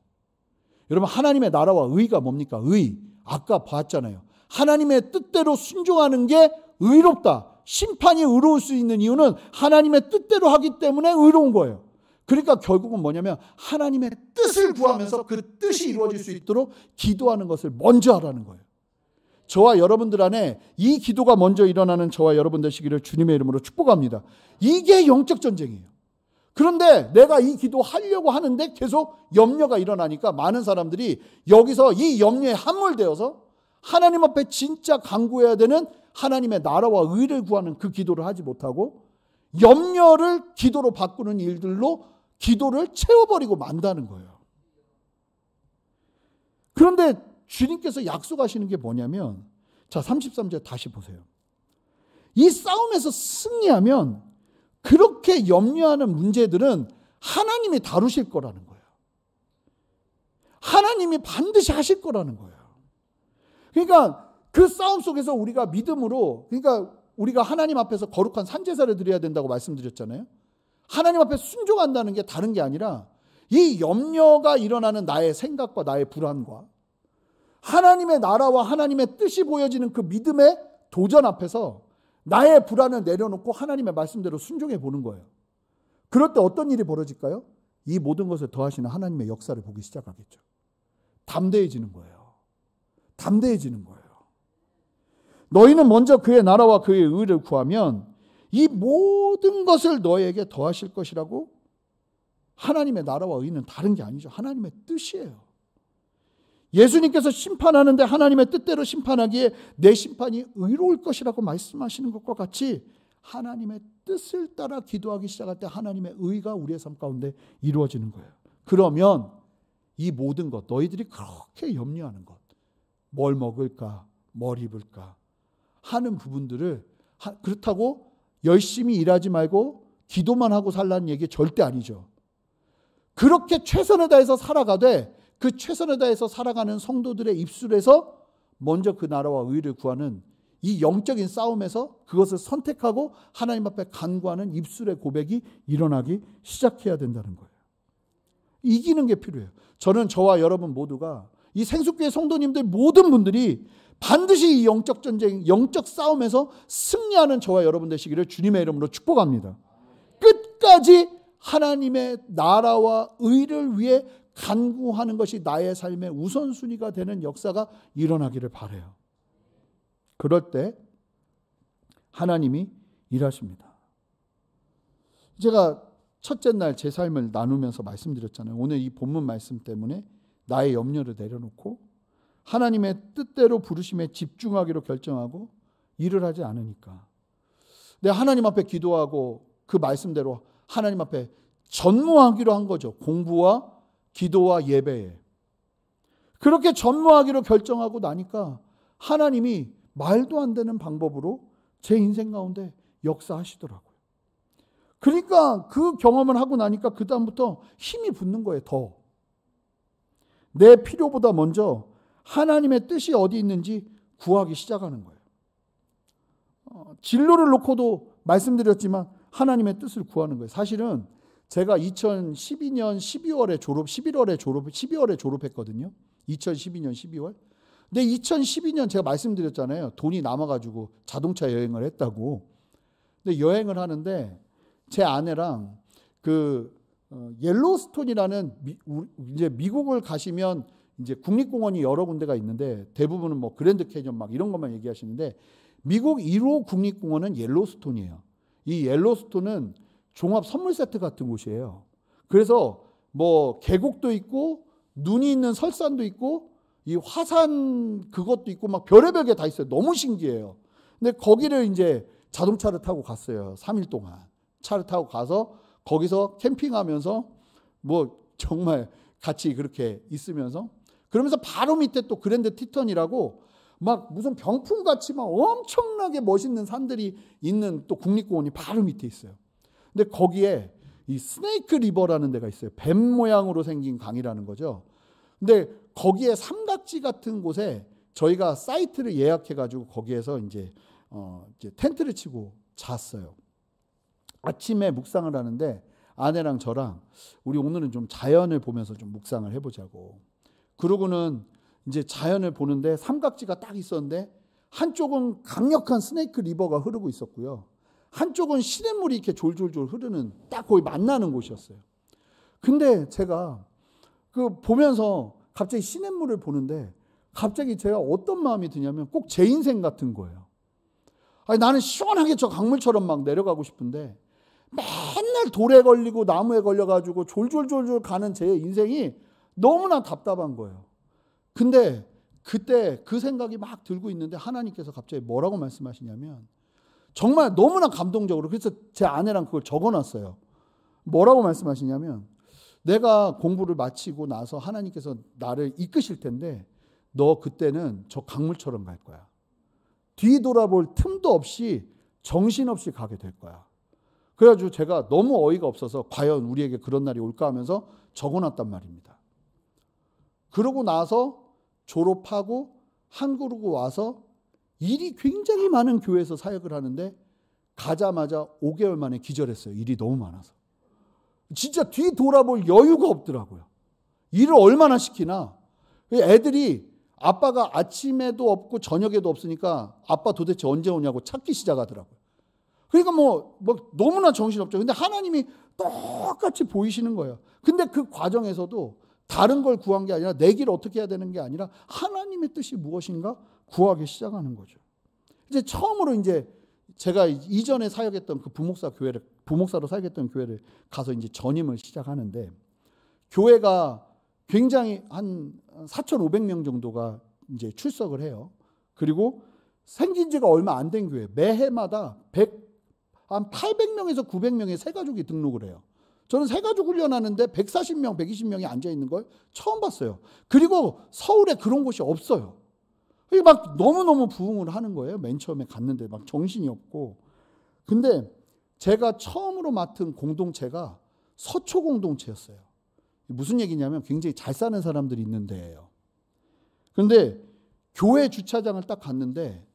여러분, 하나님의 나라와 의가 뭡니까? 의. 아까 봤잖아요. 하나님의 뜻대로 순종하는 게 의롭다. 심판이 의로울 수 있는 이유는 하나님의 뜻대로 하기 때문에 의로운 거예요. 그러니까 결국은 뭐냐면 하나님의 뜻을 구하면서 그 뜻이 이루어질 수 있도록 기도하는 것을 먼저 하라는 거예요. 저와 여러분들 안에 이 기도가 먼저 일어나는 저와 여러분 되시기를 주님의 이름으로 축복합니다. 이게 영적 전쟁이에요. 그런데 내가 이 기도 하려고 하는데 계속 염려가 일어나니까 많은 사람들이 여기서 이 염려에 함몰되어서 하나님 앞에 진짜 간구해야 되는 하나님의 나라와 의를 구하는 그 기도를 하지 못하고 염려를 기도로 바꾸는 일들로 기도를 채워버리고 만다는 거예요. 그런데 주님께서 약속하시는 게 뭐냐면, 자, 33절 다시 보세요. 이 싸움에서 승리하면 그렇게 염려하는 문제들은 하나님이 다루실 거라는 거예요. 하나님이 반드시 하실 거라는 거예요. 그러니까 그 싸움 속에서 우리가 믿음으로, 그러니까 우리가 하나님 앞에서 거룩한 산제사를 드려야 된다고 말씀드렸잖아요. 하나님 앞에 순종한다는 게 다른 게 아니라 이 염려가 일어나는 나의 생각과 나의 불안과 하나님의 나라와 하나님의 뜻이 보여지는 그 믿음의 도전 앞에서 나의 불안을 내려놓고 하나님의 말씀대로 순종해 보는 거예요. 그럴 때 어떤 일이 벌어질까요? 이 모든 것을 더하시는 하나님의 역사를 보기 시작하겠죠. 담대해지는 거예요. 담대해지는 거예요. 너희는 먼저 그의 나라와 그의 의를 구하면 이 모든 것을 너에게 더하실 것이라고. 하나님의 나라와 의는 다른 게 아니죠. 하나님의 뜻이에요. 예수님께서 심판하는데 하나님의 뜻대로 심판하기에 내 심판이 의로울 것이라고 말씀하시는 것과 같이 하나님의 뜻을 따라 기도하기 시작할 때 하나님의 의가 우리의 삶 가운데 이루어지는 거예요. 그러면 이 모든 것, 너희들이 그렇게 염려하는 것, 뭘 먹을까, 뭘 입을까 하는 부분들을, 그렇다고 열심히 일하지 말고 기도만 하고 살라는 얘기 절대 아니죠. 그렇게 최선을 다해서 살아가되 그 최선을 다해서 살아가는 성도들의 입술에서 먼저 그 나라와 의를 구하는 이 영적인 싸움에서 그것을 선택하고 하나님 앞에 간구하는 입술의 고백이 일어나기 시작해야 된다는 거예요. 이기는 게 필요해요. 저는 저와 여러분 모두가 이 생수교회 성도님들 모든 분들이 반드시 이 영적 전쟁, 영적 싸움에서 승리하는 저와 여러분 되시기를 주님의 이름으로 축복합니다. 끝까지 하나님의 나라와 의를 위해 간구하는 것이 나의 삶의 우선순위가 되는 역사가 일어나기를 바라요. 그럴 때 하나님이 일하십니다. 제가 첫째 날 제 삶을 나누면서 말씀드렸잖아요. 오늘 이 본문 말씀 때문에 나의 염려를 내려놓고 하나님의 뜻대로 부르심에 집중하기로 결정하고 일을 하지 않으니까 내가 하나님 앞에 기도하고 그 말씀대로 하나님 앞에 전무하기로 한 거죠. 공부와 기도와 예배에. 그렇게 전무하기로 결정하고 나니까 하나님이 말도 안 되는 방법으로 제 인생 가운데 역사하시더라고요. 그러니까 그 경험을 하고 나니까 그 다음부터 힘이 붙는 거예요. 더. 내 필요보다 먼저 하나님의 뜻이 어디 있는지 구하기 시작하는 거예요. 진로를 놓고도 말씀드렸지만 하나님의 뜻을 구하는 거예요. 사실은 제가 2012년 12월에 졸업했거든요. 2012년 12월. 근데 2012년 제가 말씀드렸잖아요. 돈이 남아가지고 자동차 여행을 했다고. 근데 여행을 하는데 제 아내랑 옐로우스톤이라는 이제 미국을 가시면 이제 국립공원이 여러 군데가 있는데 대부분은 뭐 그랜드 캐년 막 이런 것만 얘기하시는데 미국 1호 국립공원은 옐로우스톤이에요. 이 옐로우스톤은 종합 선물 세트 같은 곳이에요. 그래서 뭐 계곡도 있고 눈이 있는 설산도 있고 이 화산 그것도 있고 막 별의별 게 다 있어요. 너무 신기해요. 근데 거기를 이제 자동차를 타고 갔어요. 3일 동안. 차를 타고 가서 거기서 캠핑하면서 뭐 정말 같이 그렇게 있으면서 그러면서 바로 밑에 또 그랜드 티턴이라고 막 무슨 병풍같이 막 엄청나게 멋있는 산들이 있는 또 국립공원이 바로 밑에 있어요. 근데 거기에 이 스네이크 리버라는 데가 있어요. 뱀 모양으로 생긴 강이라는 거죠. 근데 거기에 삼각지 같은 곳에 저희가 사이트를 예약해가지고 거기에서 이제 텐트를 치고 잤어요. 아침에 묵상을 하는데 아내랑 저랑 우리 오늘은 좀 자연을 보면서 좀 묵상을 해보자고. 그러고는 이제 자연을 보는데 삼각지가 딱 있었는데 한쪽은 강력한 스네이크 리버가 흐르고 있었고요. 한쪽은 시냇물이 이렇게 졸졸졸 흐르는 딱 거기 만나는 곳이었어요. 근데 제가 그 보면서 갑자기 시냇물을 보는데 갑자기 제가 어떤 마음이 드냐면 꼭 제 인생 같은 거예요. 아니, 나는 시원하게 저 강물처럼 막 내려가고 싶은데 맨날 돌에 걸리고 나무에 걸려가지고 졸졸졸졸 가는 제 인생이 너무나 답답한 거예요. 근데 그때 그 생각이 막 들고 있는데 하나님께서 갑자기 뭐라고 말씀하시냐면 정말 너무나 감동적으로 그래서 제 아내랑 그걸 적어놨어요. 뭐라고 말씀하시냐면 내가 공부를 마치고 나서 하나님께서 나를 이끄실 텐데 너 그때는 저 강물처럼 갈 거야. 뒤돌아볼 틈도 없이 정신없이 가게 될 거야. 그래가지고 제가 너무 어이가 없어서 과연 우리에게 그런 날이 올까 하면서 적어놨단 말입니다. 그러고 나서 졸업하고 한국으로 와서 일이 굉장히 많은 교회에서 사역을 하는데 가자마자 5개월 만에 기절했어요. 일이 너무 많아서. 진짜 뒤돌아볼 여유가 없더라고요. 일을 얼마나 시키나. 애들이 아빠가 아침에도 없고 저녁에도 없으니까 아빠 도대체 언제 오냐고 찾기 시작하더라고요. 그러니까 뭐 너무나 정신없죠. 근데 하나님이 똑같이 보이시는 거예요. 근데 그 과정에서도 다른 걸 구한 게 아니라 내 길 어떻게 해야 되는 게 아니라 하나님의 뜻이 무엇인가 구하기 시작하는 거죠. 이제 처음으로 이제 제가 이전에 사역했던 그 부목사로 사역했던 교회를 가서 이제 전임을 시작하는데 교회가 굉장히 한 4,500명 정도가 이제 출석을 해요. 그리고 생긴 지가 얼마 안 된 교회, 매해마다 한 800명에서 900명의 새가족이 등록을 해요. 저는 새가족 훈련하는데 140명, 120명이 앉아있는 걸 처음 봤어요. 그리고 서울에 그런 곳이 없어요. 막 너무너무 부흥을 하는 거예요. 맨 처음에 갔는데 막 정신이 없고. 근데 제가 처음으로 맡은 공동체가 서초 공동체였어요. 무슨 얘기냐면 굉장히 잘 사는 사람들이 있는 데예요. 근데 교회 주차장을 딱 갔는데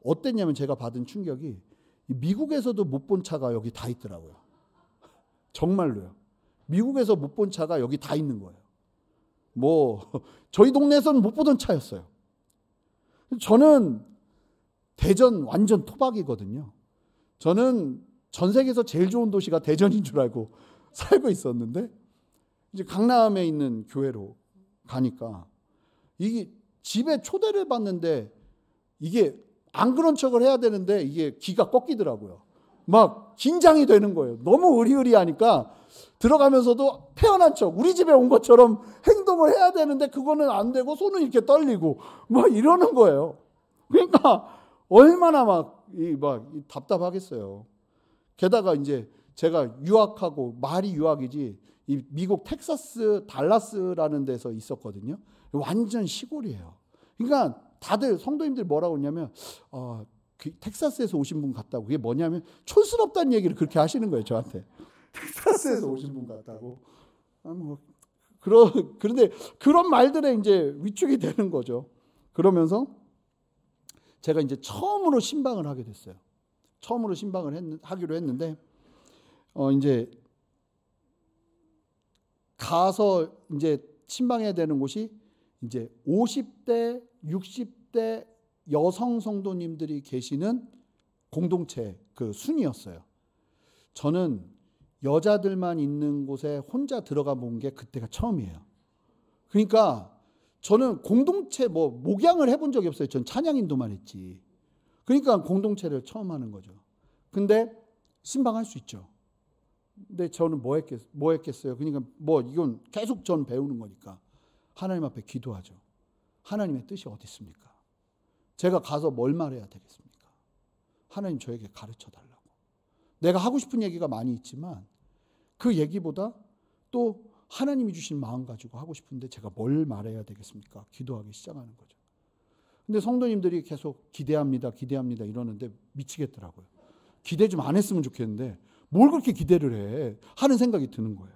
어땠냐면 제가 받은 충격이 미국에서도 못 본 차가 여기 다 있더라고요. 정말로요. 미국에서 못 본 차가 여기 다 있는 거예요. 뭐 저희 동네에서는 못 보던 차였어요. 저는 대전 완전 토박이거든요. 저는 전 세계에서 제일 좋은 도시가 대전인 줄 알고 살고 있었는데 이제 강남에 있는 교회로 가니까 이게 집에 초대를 받는데 이게 안 그런 척을 해야 되는데 이게 기가 꺾이더라고요. 막 긴장이 되는 거예요. 너무 으리으리하니까 들어가면서도 태어난 척 우리 집에 온 것처럼 행동을 해야 되는데 그거는 안 되고 손은 이렇게 떨리고 막 이러는 거예요. 그러니까 얼마나 막 답답하겠어요. 게다가 이제 제가 유학하고 말이 유학이지 이 미국 텍사스 달라스라는 데서 있었거든요. 완전 시골이에요. 그러니까 다들 성도님들이 뭐라고 했냐면 텍사스에서 오신 분 같다고. 그게 뭐냐면 촌스럽다는 얘기를 그렇게 하시는 거예요, 저한테. 텍사스에서 오신 분 같다고. 그런데 그런 말들에 이제 위축이 되는 거죠. 그러면서 제가 이제 처음으로 신방을 하게 됐어요. 처음으로 신방을 하기로 했는데, 이제 가서 이제 신방해야 되는 곳이 이제 50대, 60대 여성 성도님들이 계시는 공동체 그 순이었어요. 저는 여자들만 있는 곳에 혼자 들어가 본 게 그때가 처음이에요. 그러니까 저는 공동체 목양을 해본 적이 없어요. 전 찬양인도만 했지. 그러니까 공동체를 처음 하는 거죠. 근데 신방할 수 있죠. 근데 저는 뭐 했겠어요. 그러니까 이건 계속 전 배우는 거니까 하나님 앞에 기도하죠. 하나님의 뜻이 어디 있습니까? 제가 가서 뭘 말해야 되겠습니까? 하나님 저에게 가르쳐 달라고. 내가 하고 싶은 얘기가 많이 있지만 그 얘기보다 또 하나님이 주신 마음 가지고 하고 싶은데 제가 뭘 말해야 되겠습니까? 기도하기 시작하는 거죠. 근데 성도님들이 계속 기대합니다 이러는데 미치겠더라고요. 기대 좀 안 했으면 좋겠는데 뭘 그렇게 기대를 해 하는 생각이 드는 거예요.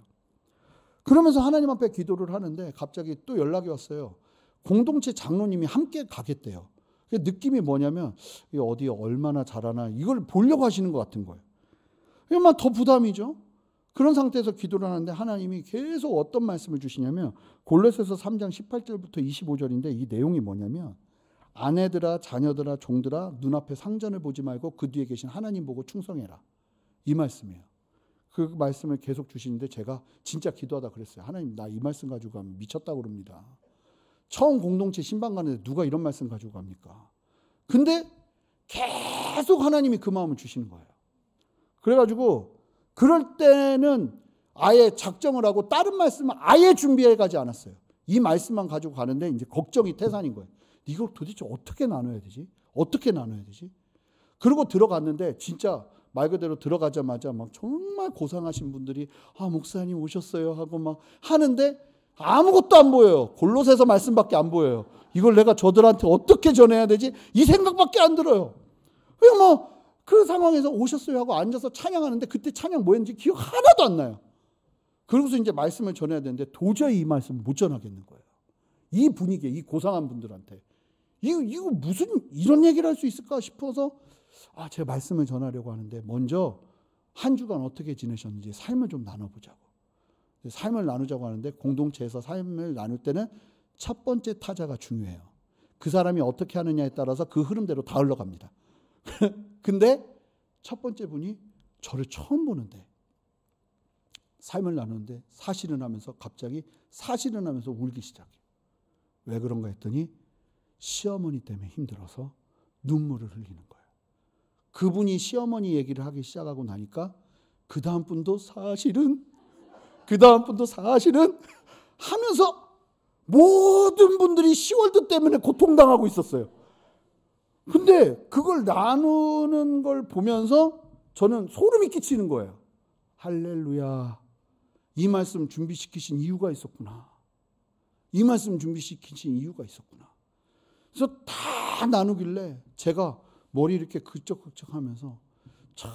그러면서 하나님 앞에 기도를 하는데 갑자기 또 연락이 왔어요. 공동체 장로님이 함께 가겠대요. 그 느낌이 뭐냐면 어디 얼마나 잘하나 이걸 보려고 하시는 것 같은 거예요. 이러면 더 부담이죠. 그런 상태에서 기도를 하는데 하나님이 계속 어떤 말씀을 주시냐면 골로새서 3장 18절부터 25절인데 이 내용이 뭐냐면 아내들아 자녀들아 종들아 눈앞에 상전을 보지 말고 그 뒤에 계신 하나님 보고 충성해라. 이 말씀이에요. 그 말씀을 계속 주시는데 제가 진짜 기도하다 그랬어요. 하나님 나 이 말씀 가지고 가면 미쳤다고 그럽니다. 처음 공동체 신방 가는데 누가 이런 말씀 가지고 갑니까? 근데 계속 하나님이 그 마음을 주시는 거예요. 그래가지고 그럴 때는 아예 작정을 하고 다른 말씀을 아예 준비해 가지 않았어요. 이 말씀만 가지고 가는데 이제 걱정이 태산인 거예요. 이걸 도대체 어떻게 나눠야 되지? 어떻게 나눠야 되지? 그리고 들어갔는데 진짜 말 그대로 들어가자마자 막 정말 고상하신 분들이 목사님 오셨어요 하고 막 하는데 아무것도 안 보여요. 골로새서 말씀밖에 안 보여요. 이걸 내가 저들한테 어떻게 전해야 되지? 이 생각밖에 안 들어요. 그냥 그 상황에서 오셨어요 하고 앉아서 찬양하는데 그때 찬양 뭐였는지 기억 하나도 안 나요. 그러고서 이제 말씀을 전해야 되는데 도저히 이 말씀을 못 전하겠는 거예요. 이 분위기에 이 고상한 분들한테 이거 무슨 이런 얘기를 할 수 있을까 싶어서 제 말씀을 전하려고 하는데 먼저 한 주간 어떻게 지내셨는지 삶을 좀 나눠보자고. 삶을 나누자고 하는데 공동체에서 삶을 나눌 때는 첫 번째 타자가 중요해요. 그 사람이 어떻게 하느냐에 따라서 그 흐름대로 다 흘러갑니다. 근데 첫 번째 분이 저를 처음 보는데 삶을 나누는데 사실은 하면서 갑자기 사실은 하면서 울기 시작해요. 왜 그런가 했더니 시어머니 때문에 힘들어서 눈물을 흘리는 거예요. 그분이 시어머니 얘기를 하기 시작하고 나니까 그 다음 분도 사실은 하면서 모든 분들이 시월드 때문에 고통당하고 있었어요. 근데 그걸 나누는 걸 보면서 저는 소름이 끼치는 거예요. 할렐루야. 이 말씀 준비시키신 이유가 있었구나. 이 말씀 준비시키신 이유가 있었구나. 그래서 다 나누길래 제가 머리 이렇게 그쩍그쩍 하면서 참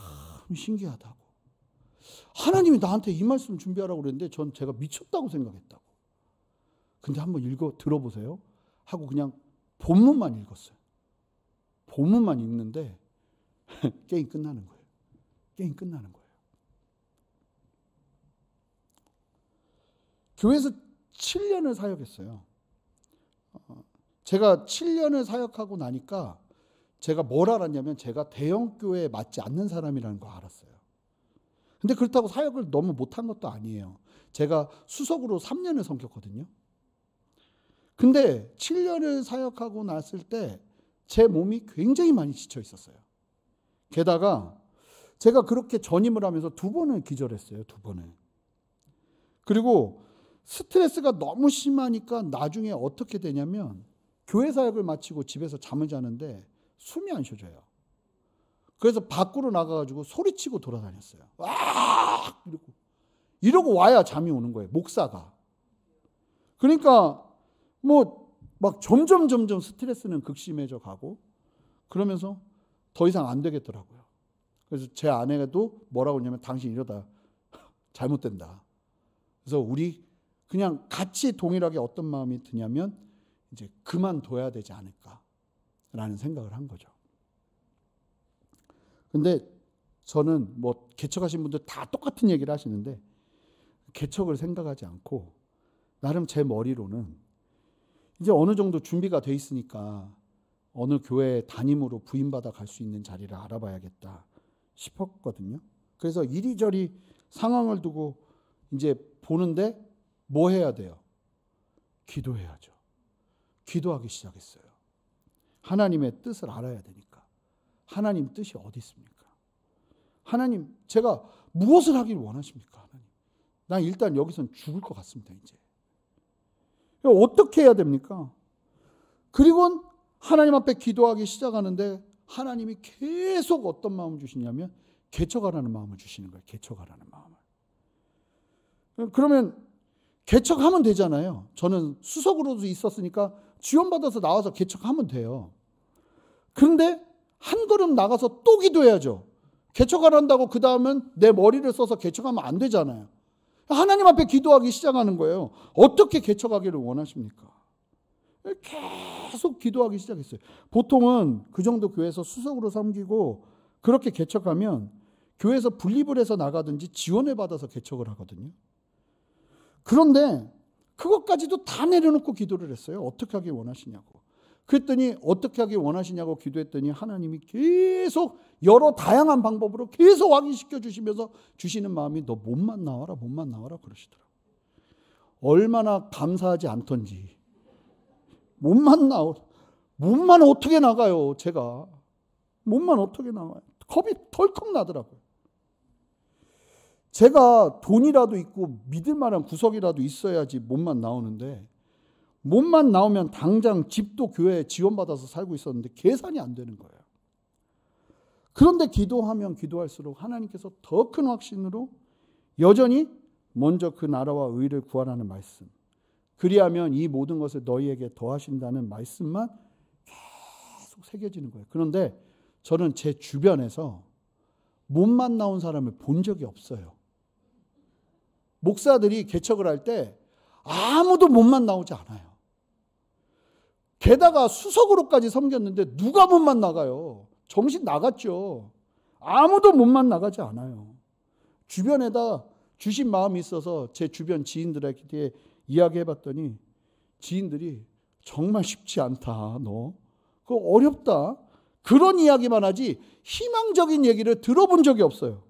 신기하다고. 하나님이 나한테 이 말씀 준비하라고 그랬는데 전 제가 미쳤다고 생각했다고. 근데 한번 들어보세요 하고 그냥 본문만 읽었어요. 본문만 읽는데 게임 끝나는 거예요. 게임 끝나는 거예요. 교회에서 7년을 사역했어요. 제가 7년을 사역하고 나니까 제가 뭘 알았냐면 제가 대형 교회에 맞지 않는 사람이라는 거 알았어요. 근데 그렇다고 사역을 너무 못한 것도 아니에요. 제가 수석으로 3년을 섬겼거든요. 근데 7년을 사역하고 났을 때 제 몸이 굉장히 많이 지쳐 있었어요. 게다가 제가 그렇게 전임을 하면서 2번을 기절했어요. 2번을. 그리고 스트레스가 너무 심하니까 나중에 어떻게 되냐면 교회 사역을 마치고 집에서 잠을 자는데 숨이 안 쉬어져요. 그래서 밖으로 나가가지고 소리치고 돌아다녔어요. 와! 이러고 와야 잠이 오는 거예요. 목사가. 그러니까 막 점점 스트레스는 극심해져 가고 그러면서 더 이상 안 되겠더라고요. 그래서 제 아내도 뭐라고 했냐면 당신 이러다 잘못된다. 그래서 우리 그냥 같이 동일하게 어떤 마음이 드냐면 이제 그만둬야 되지 않을까라는 생각을 한 거죠. 근데 저는 뭐 개척하신 분들 다 똑같은 얘기를 하시는데 개척을 생각하지 않고 나름 제 머리로는 이제 어느 정도 준비가 돼 있으니까 어느 교회 담임으로 부임받아 갈 수 있는 자리를 알아봐야겠다 싶었거든요. 그래서 이리저리 상황을 두고 이제 보는데 뭐 해야 돼요? 기도해야죠. 기도하기 시작했어요. 하나님의 뜻을 알아야 되니까. 하나님 뜻이 어디 있습니까? 하나님, 제가 무엇을 하길 원하십니까? 하나님. 난 일단 여기선 죽을 것 같습니다, 이제. 어떻게 해야 됩니까? 그리고 하나님 앞에 기도하기 시작하는데 하나님이 계속 어떤 마음을 주시냐면 개척하라는 마음을 주시는 거예요. 개척하라는 마음을. 그러면 개척하면 되잖아요. 저는 수석으로도 있었으니까 지원받아서 나와서 개척하면 돼요. 그런데 한 걸음 나가서 또 기도해야죠. 개척하란다고 그 다음은 내 머리를 써서 개척하면 안 되잖아요. 하나님 앞에 기도하기 시작하는 거예요. 어떻게 개척하기를 원하십니까? 계속 기도하기 시작했어요. 보통은 그 정도 교회에서 수석으로 섬기고 그렇게 개척하면 교회에서 분립을 해서 나가든지 지원을 받아서 개척을 하거든요. 그런데 그것까지도 다 내려놓고 기도를 했어요. 어떻게 하길 원하시냐고. 그랬더니 어떻게 하길 원하시냐고 기도했더니 하나님이 계속 여러 다양한 방법으로 계속 확인시켜 주시면서 주시는 마음이 너 몸만 나와라 몸만 나와라 그러시더라고요. 얼마나 감사하지 않던지. 몸만 어떻게 나가요 제가. 몸만 어떻게 나와요. 겁이 덜컥 나더라고요. 제가 돈이라도 있고 믿을 만한 구석이라도 있어야지 몸만 나오는데 몸만 나오면 당장 집도 교회에 지원받아서 살고 있었는데 계산이 안 되는 거예요. 그런데 기도하면 기도할수록 하나님께서 더 큰 확신으로 여전히 먼저 그 나라와 의를 구하라는 말씀, 그리하면 이 모든 것을 너희에게 더하신다는 말씀만 계속 새겨지는 거예요. 그런데 저는 제 주변에서 몸만 나온 사람을 본 적이 없어요. 목사들이 개척을 할 때 아무도 몸만 나오지 않아요. 게다가 수석으로까지 섬겼는데 누가 몸만 나가요? 정신 나갔죠. 아무도 몸만 나가지 않아요. 주변에다 주신 마음이 있어서 제 주변 지인들에게 이야기해봤더니 지인들이 정말 쉽지 않다. 너 그거 어렵다. 그런 이야기만 하지 희망적인 얘기를 들어본 적이 없어요.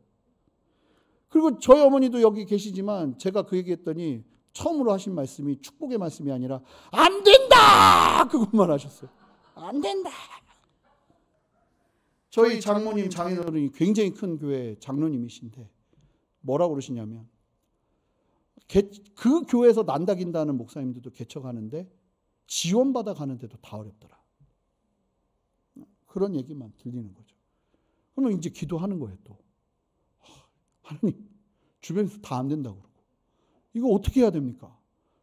그리고 저희 어머니도 여기 계시지만 제가 그 얘기했더니 처음으로 하신 말씀이 축복의 말씀이 아니라 안 된다! 그것만 하셨어요. 안 된다. 저희 장모님 장인어른이 굉장히 큰 교회 장로님이신데 뭐라고 그러시냐면 그 교회에서 난다긴다는 목사님들도 개척하는데 지원받아 가는데도 다 어렵더라. 그런 얘기만 들리는 거죠. 그러면 이제 기도하는 거예요 또. 하나님 주변에서 다 안 된다고 그러고 이거 어떻게 해야 됩니까?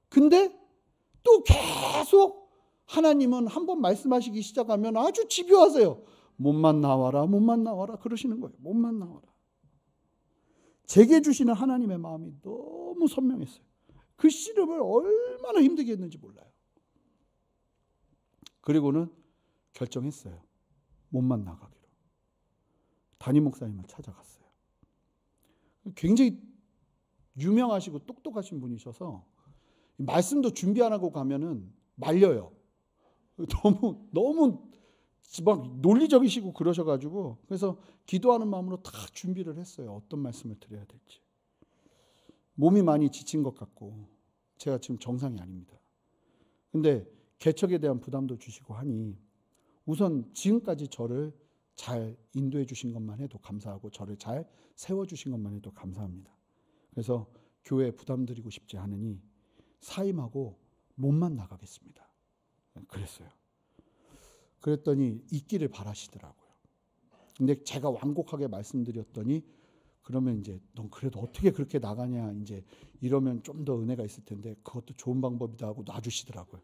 근데 또 계속 하나님은 한번 말씀하시기 시작하면 아주 집요하세요. 몸만 나와라 몸만 나와라 그러시는 거예요. 몸만 나와라. 제게 주시는 하나님의 마음이 너무 선명했어요. 그 씨름을 얼마나 힘들게 했는지 몰라요. 그리고는 결정했어요. 몸만 나가기로. 담임 목사님을 찾아갔어요. 굉장히 유명하시고 똑똑하신 분이셔서 말씀도 준비 안 하고 가면은 말려요. 너무 막 논리적이시고 그러셔가지고 그래서 기도하는 마음으로 다 준비를 했어요. 어떤 말씀을 드려야 될지. 몸이 많이 지친 것 같고 제가 지금 정상이 아닙니다. 근데 개척에 대한 부담도 주시고 하니 우선 지금까지 저를 잘 인도해 주신 것만 해도 감사하고 저를 잘 세워주신 것만 해도 감사합니다. 그래서 교회에 부담드리고 싶지 않으니 사임하고 몸만 나가겠습니다. 그랬어요. 그랬더니 있기를 바라시더라고요. 근데 제가 완곡하게 말씀드렸더니 그러면 이제 넌 그래도 어떻게 그렇게 나가냐 이제 이러면 좀 더 은혜가 있을 텐데 그것도 좋은 방법이다 하고 놔주시더라고요.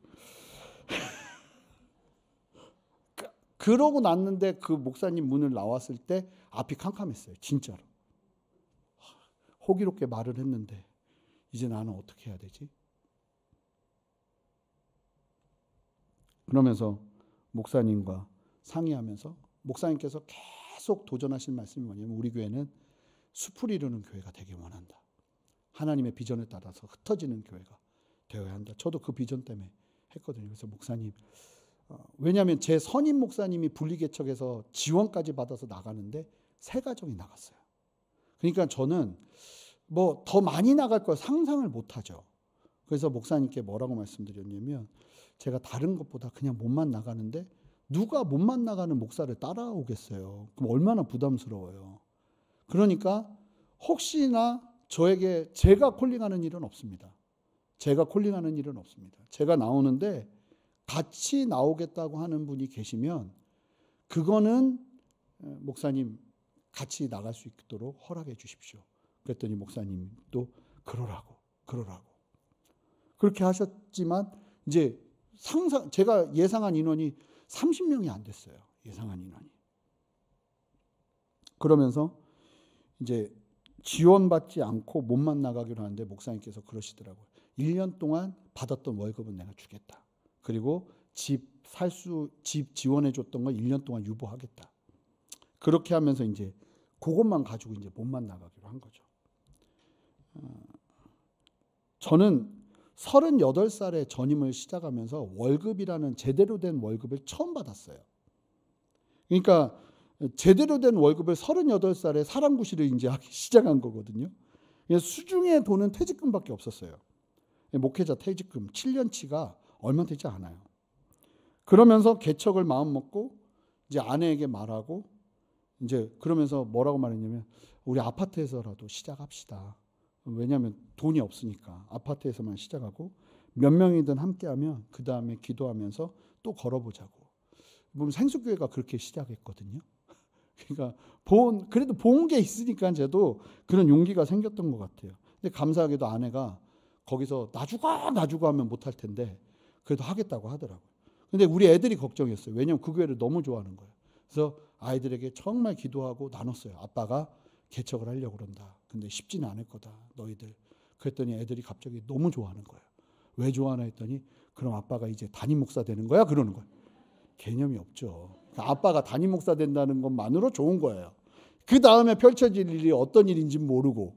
그 그러고 났는데 그 목사님 문을 나왔을 때 앞이 캄캄했어요. 진짜로. 호기롭게 말을 했는데 이제 나는 어떻게 해야 되지? 그러면서 목사님과 상의하면서 목사님께서 계속 도전하신 말씀이 뭐냐면 우리 교회는 숲을 이루는 교회가 되길 원한다. 하나님의 비전에 따라서 흩어지는 교회가 되어야 한다. 저도 그 비전 때문에 했거든요. 그래서 목사님, 왜냐하면 제 선임 목사님이 분리개척에서 지원까지 받아서 나가는데 3가정이 나갔어요. 그러니까 저는 뭐 더 많이 나갈 걸 상상을 못하죠. 그래서 목사님께 뭐라고 말씀드렸냐면 제가 다른 것보다 그냥 몸만 나가는데 누가 몸만 나가는 목사를 따라오겠어요. 그럼 얼마나 부담스러워요. 그러니까 혹시나 저에게 제가 콜링하는 일은 없습니다. 제가 콜링하는 일은 없습니다. 제가 나오는데 같이 나오겠다고 하는 분이 계시면 그거는 목사님 같이 나갈 수 있도록 허락해 주십시오. 그랬더니 목사님이 또 그러라고. 그렇게 하셨지만 이제 제가 예상한 인원이 30명이 안 됐어요. 예상한 인원이. 그러면서 이제 지원받지 않고 몸만 나가기로 하는데 목사님께서 그러시더라고요. 1년 동안 받았던 월급은 내가 주겠다. 그리고 집 지원해 줬던 걸 1년 동안 유보하겠다. 그렇게 하면서 이제 그것만 가지고 이제 몸만 나가기로 한 거죠. 저는 38살에 전임을 시작하면서 월급이라는 제대로 된 월급을 처음 받았어요. 그러니까 제대로 된 월급을 38살에 사랑구실을 이제 하기 시작한 거거든요. 수중에 도는 퇴직금밖에 없었어요. 목회자 퇴직금 7년치가 얼마 되지 않아요. 그러면서 개척을 마음 먹고 이제 아내에게 말하고 이제 그러면서 뭐라고 말했냐면 우리 아파트에서라도 시작합시다. 왜냐하면 돈이 없으니까 아파트에서만 시작하고 몇 명이든 함께하면 그 다음에 기도하면서 또 걸어보자고. 보면 생수교회가 그렇게 시작했거든요. 그러니까 그래도 본 게 있으니까 저도 그런 용기가 생겼던 것 같아요. 근데 감사하게도 아내가 거기서 나 죽어 하면 못할 텐데 그래도 하겠다고 하더라고요. 근데 우리 애들이 걱정했어요. 왜냐하면 그 교회를 너무 좋아하는 거예요. 그래서 아이들에게 정말 기도하고 나눴어요. 아빠가 개척을 하려고 그런다. 근데 쉽지는 않을 거다. 너희들. 그랬더니 애들이 갑자기 너무 좋아하는 거예요. 왜 좋아하나 했더니 그럼 아빠가 이제 담임 목사 되는 거야? 그러는 거예요. 개념이 없죠. 아빠가 담임 목사 된다는 것만으로 좋은 거예요. 그 다음에 펼쳐질 일이 어떤 일인지 모르고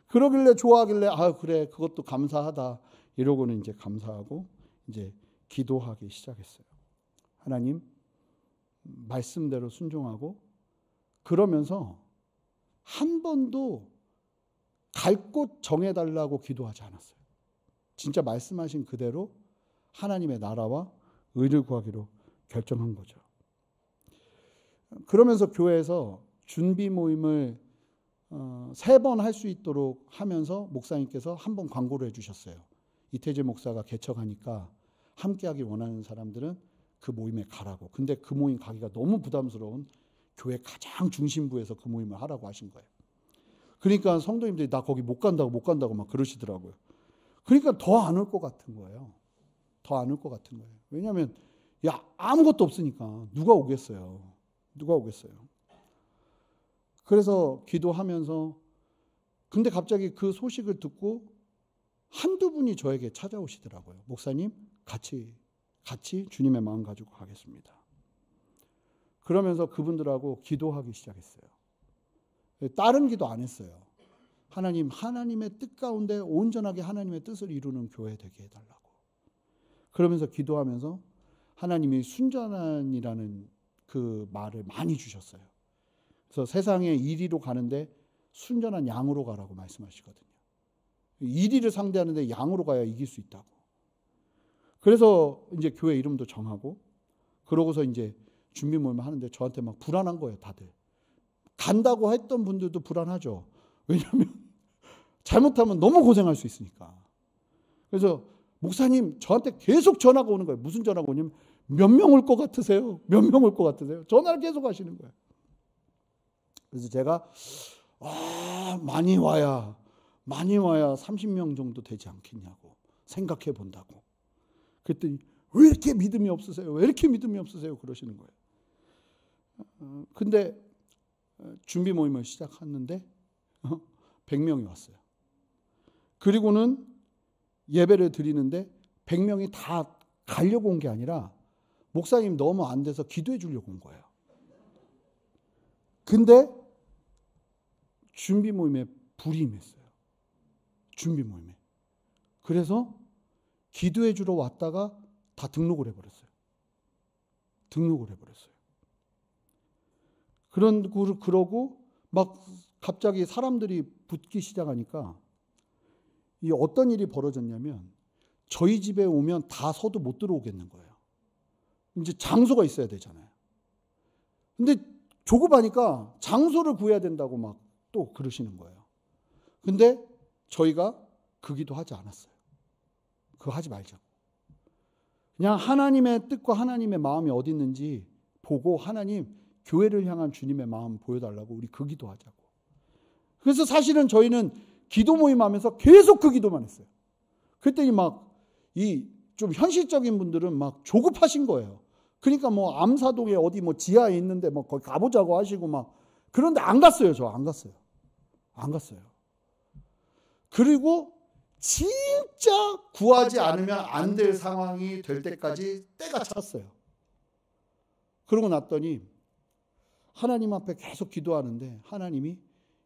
그러길래 좋아하길래 그래 그것도 감사하다 이러고는 이제 감사하고 이제 기도하기 시작했어요. 하나님 말씀대로 순종하고 그러면서 한 번도 갈 곳 정해달라고 기도하지 않았어요. 진짜 말씀하신 그대로 하나님의 나라와 의를 구하기로 결정한 거죠. 그러면서 교회에서 준비 모임을 3번 할 수 있도록 하면서 목사님께서 한 번 광고를 해주셨어요. 이태재 목사가 개척하니까 함께하기 원하는 사람들은 그 모임에 가라고. 근데 그 모임 가기가 너무 부담스러운 교회 가장 중심부에서 그 모임을 하라고 하신 거예요. 그러니까 성도님들이 나 거기 못 간다고 막 그러시더라고요. 그러니까 더 안 올 것 같은 거예요. 더 안 올 것 같은 거예요. 왜냐하면 아무것도 없으니까 누가 오겠어요. 그래서 기도하면서 근데 갑자기 그 소식을 듣고 한두 분이 저에게 찾아오시더라고요. 목사님 같이 주님의 마음 가지고 가겠습니다. 그러면서 그분들하고 기도하기 시작했어요. 다른 기도 안 했어요. 하나님의 뜻 가운데 온전하게 하나님의 뜻을 이루는 교회 되게 해달라고. 그러면서 기도하면서 하나님이 순전한이라는 그 말을 많이 주셨어요. 그래서 세상에 이리로 가는데 순전한 양으로 가라고 말씀하시거든요. 이리를 상대하는데 양으로 가야 이길 수 있다고. 그래서 이제 교회 이름도 정하고 그러고서 이제 준비 모임을 하는데 저한테 막 불안한 거예요, 다들. 간다고 했던 분들도 불안하죠. 왜냐하면 잘못하면 너무 고생할 수 있으니까. 그래서 목사님 저한테 계속 전화가 오는 거예요. 무슨 전화가 오냐면 몇 명 올 것 같으세요? 몇 명 올 것 같으세요? 전화를 계속 하시는 거예요. 그래서 제가 많이 와야 30명 정도 되지 않겠냐고 생각해 본다고. 그랬더니 왜 이렇게 믿음이 없으세요? 그러시는 거예요. 근데 준비 모임을 시작했는데 100명이 왔어요. 그리고는 예배를 드리는데 100명이 다 가려고 온 게 아니라 목사님 너무 안 돼서 기도해 주려고 온 거예요. 근데 준비 모임에 불이 임했어요. 준비 모임에. 그래서 기도해 주러 왔다가 다 등록을 해버렸어요. 등록을 해버렸어요. 그러고 막 갑자기 사람들이 붙기 시작하니까 이 어떤 일이 벌어졌냐면 저희 집에 오면 다 서도 못 들어오겠는 거예요. 이제 장소가 있어야 되잖아요. 근데 조급하니까 장소를 구해야 된다고 막 또 그러시는 거예요. 근데 저희가 그 기도 하지 않았어요. 그거 하지 말자고. 그냥 하나님의 뜻과 하나님의 마음이 어디 있는지 보고 하나님 교회를 향한 주님의 마음 보여달라고 우리 그 기도하자고. 그래서 사실은 저희는 기도 모임 하면서 계속 그 기도만 했어요. 그랬더니 막 이 좀 현실적인 분들은 막 조급하신 거예요. 그러니까 뭐 암사동에 어디 뭐 지하에 있는데 뭐 거기 가보자고 하시고 막 그런데 안 갔어요. 저 안 갔어요. 안 갔어요. 그리고 진짜 구하지 않으면 안 될 상황이 될 때까지 때가 찼어요. 그러고 났더니 하나님 앞에 계속 기도하는데 하나님이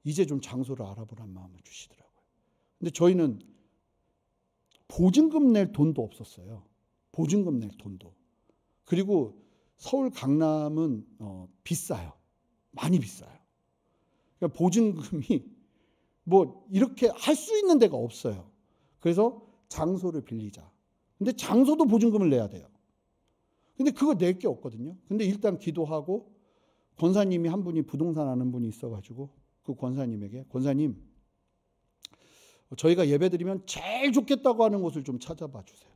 이제 좀 장소를 알아보란 마음을 주시더라고요. 근데 저희는 보증금 낼 돈도 없었어요. 보증금 낼 돈도. 그리고 서울 강남은 비싸요. 많이 비싸요. 그러니까 보증금이 뭐 이렇게 할 수 있는 데가 없어요. 그래서 장소를 빌리자. 근데 장소도 보증금을 내야 돼요. 근데 그거 낼 게 없거든요. 근데 일단 기도하고 권사님이 한 분이 부동산 아는 분이 있어가지고 그 권사님에게 권사님 저희가 예배드리면 제일 좋겠다고 하는 곳을 좀 찾아봐 주세요.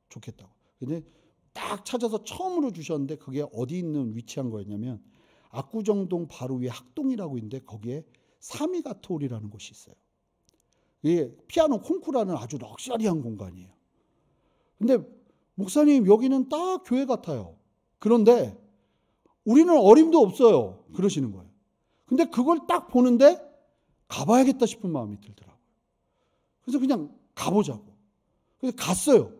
좋겠다고. 근데 딱 찾아서 처음으로 주셨는데 그게 어디 있는 위치한 거였냐면 압구정동 바로 위에 학동이라고 있는데 거기에 사미가토홀이라는 곳이 있어요. 이게 피아노 콩쿠르하는 아주 럭셔리한 공간이에요. 근데 목사님 여기는 딱 교회 같아요. 그런데 우리는 어림도 없어요. 그러시는 거예요. 근데 그걸 딱 보는데 가봐야겠다 싶은 마음이 들더라고요. 그래서 그냥 가보자고. 그래서 갔어요.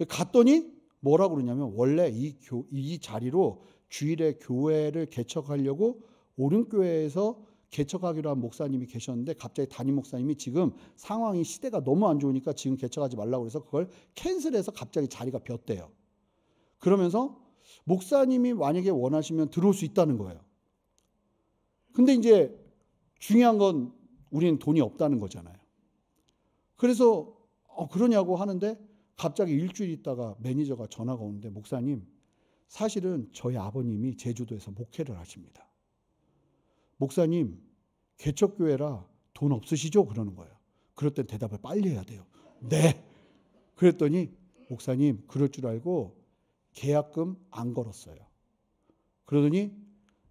갔더니 뭐라고 그러냐면 원래 이 자리로 주일에 교회를 개척하려고 오륜교회에서 개척하기로 한 목사님이 계셨는데 갑자기 담임 목사님이 지금 상황이 시대가 너무 안 좋으니까 지금 개척하지 말라고 그래서 그걸 캔슬해서 갑자기 자리가 비었대요. 그러면서 목사님이 만약에 원하시면 들어올 수 있다는 거예요. 근데 이제 중요한 건 우리는 돈이 없다는 거잖아요. 그래서 그러냐고 하는데 갑자기 일주일 있다가 매니저가 전화가 오는데 목사님 사실은 저희 아버님이 제주도에서 목회를 하십니다. 목사님 개척교회라 돈 없으시죠? 그러는 거예요. 그럴 땐 대답을 빨리 해야 돼요. 네. 그랬더니 목사님 그럴 줄 알고 계약금 안 걸었어요. 그러더니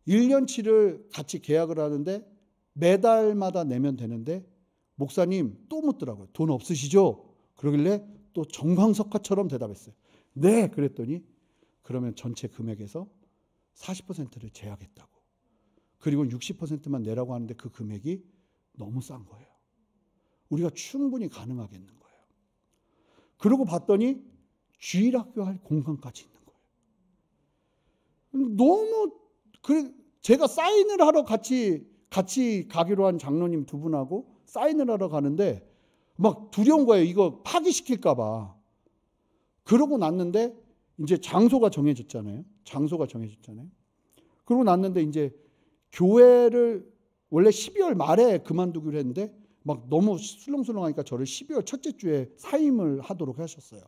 1년치를 같이 계약을 하는데 매달마다 내면 되는데 목사님 또 묻더라고요. 돈 없으시죠? 그러길래 또 정광석화처럼 대답했어요. 네. 그랬더니 그러면 전체 금액에서 40%를 제하겠다고. 그리고 60%만 내라고 하는데 그 금액이 너무 싼 거예요. 우리가 충분히 가능하겠는 거예요. 그러고 봤더니 주일학교 할 공간까지 있는 거예요. 너무 제가 사인을 하러 같이 가기로 한 장로님 두 분하고 사인을 하러 가는데 막 두려운 거예요. 이거 파기시킬까 봐. 그러고 났는데 이제 장소가 정해졌잖아요. 그러고 났는데 이제 교회를 원래 12월 말에 그만두기로 했는데 막 너무 술렁술렁하니까 저를 12월 첫째 주에 사임을 하도록 하셨어요.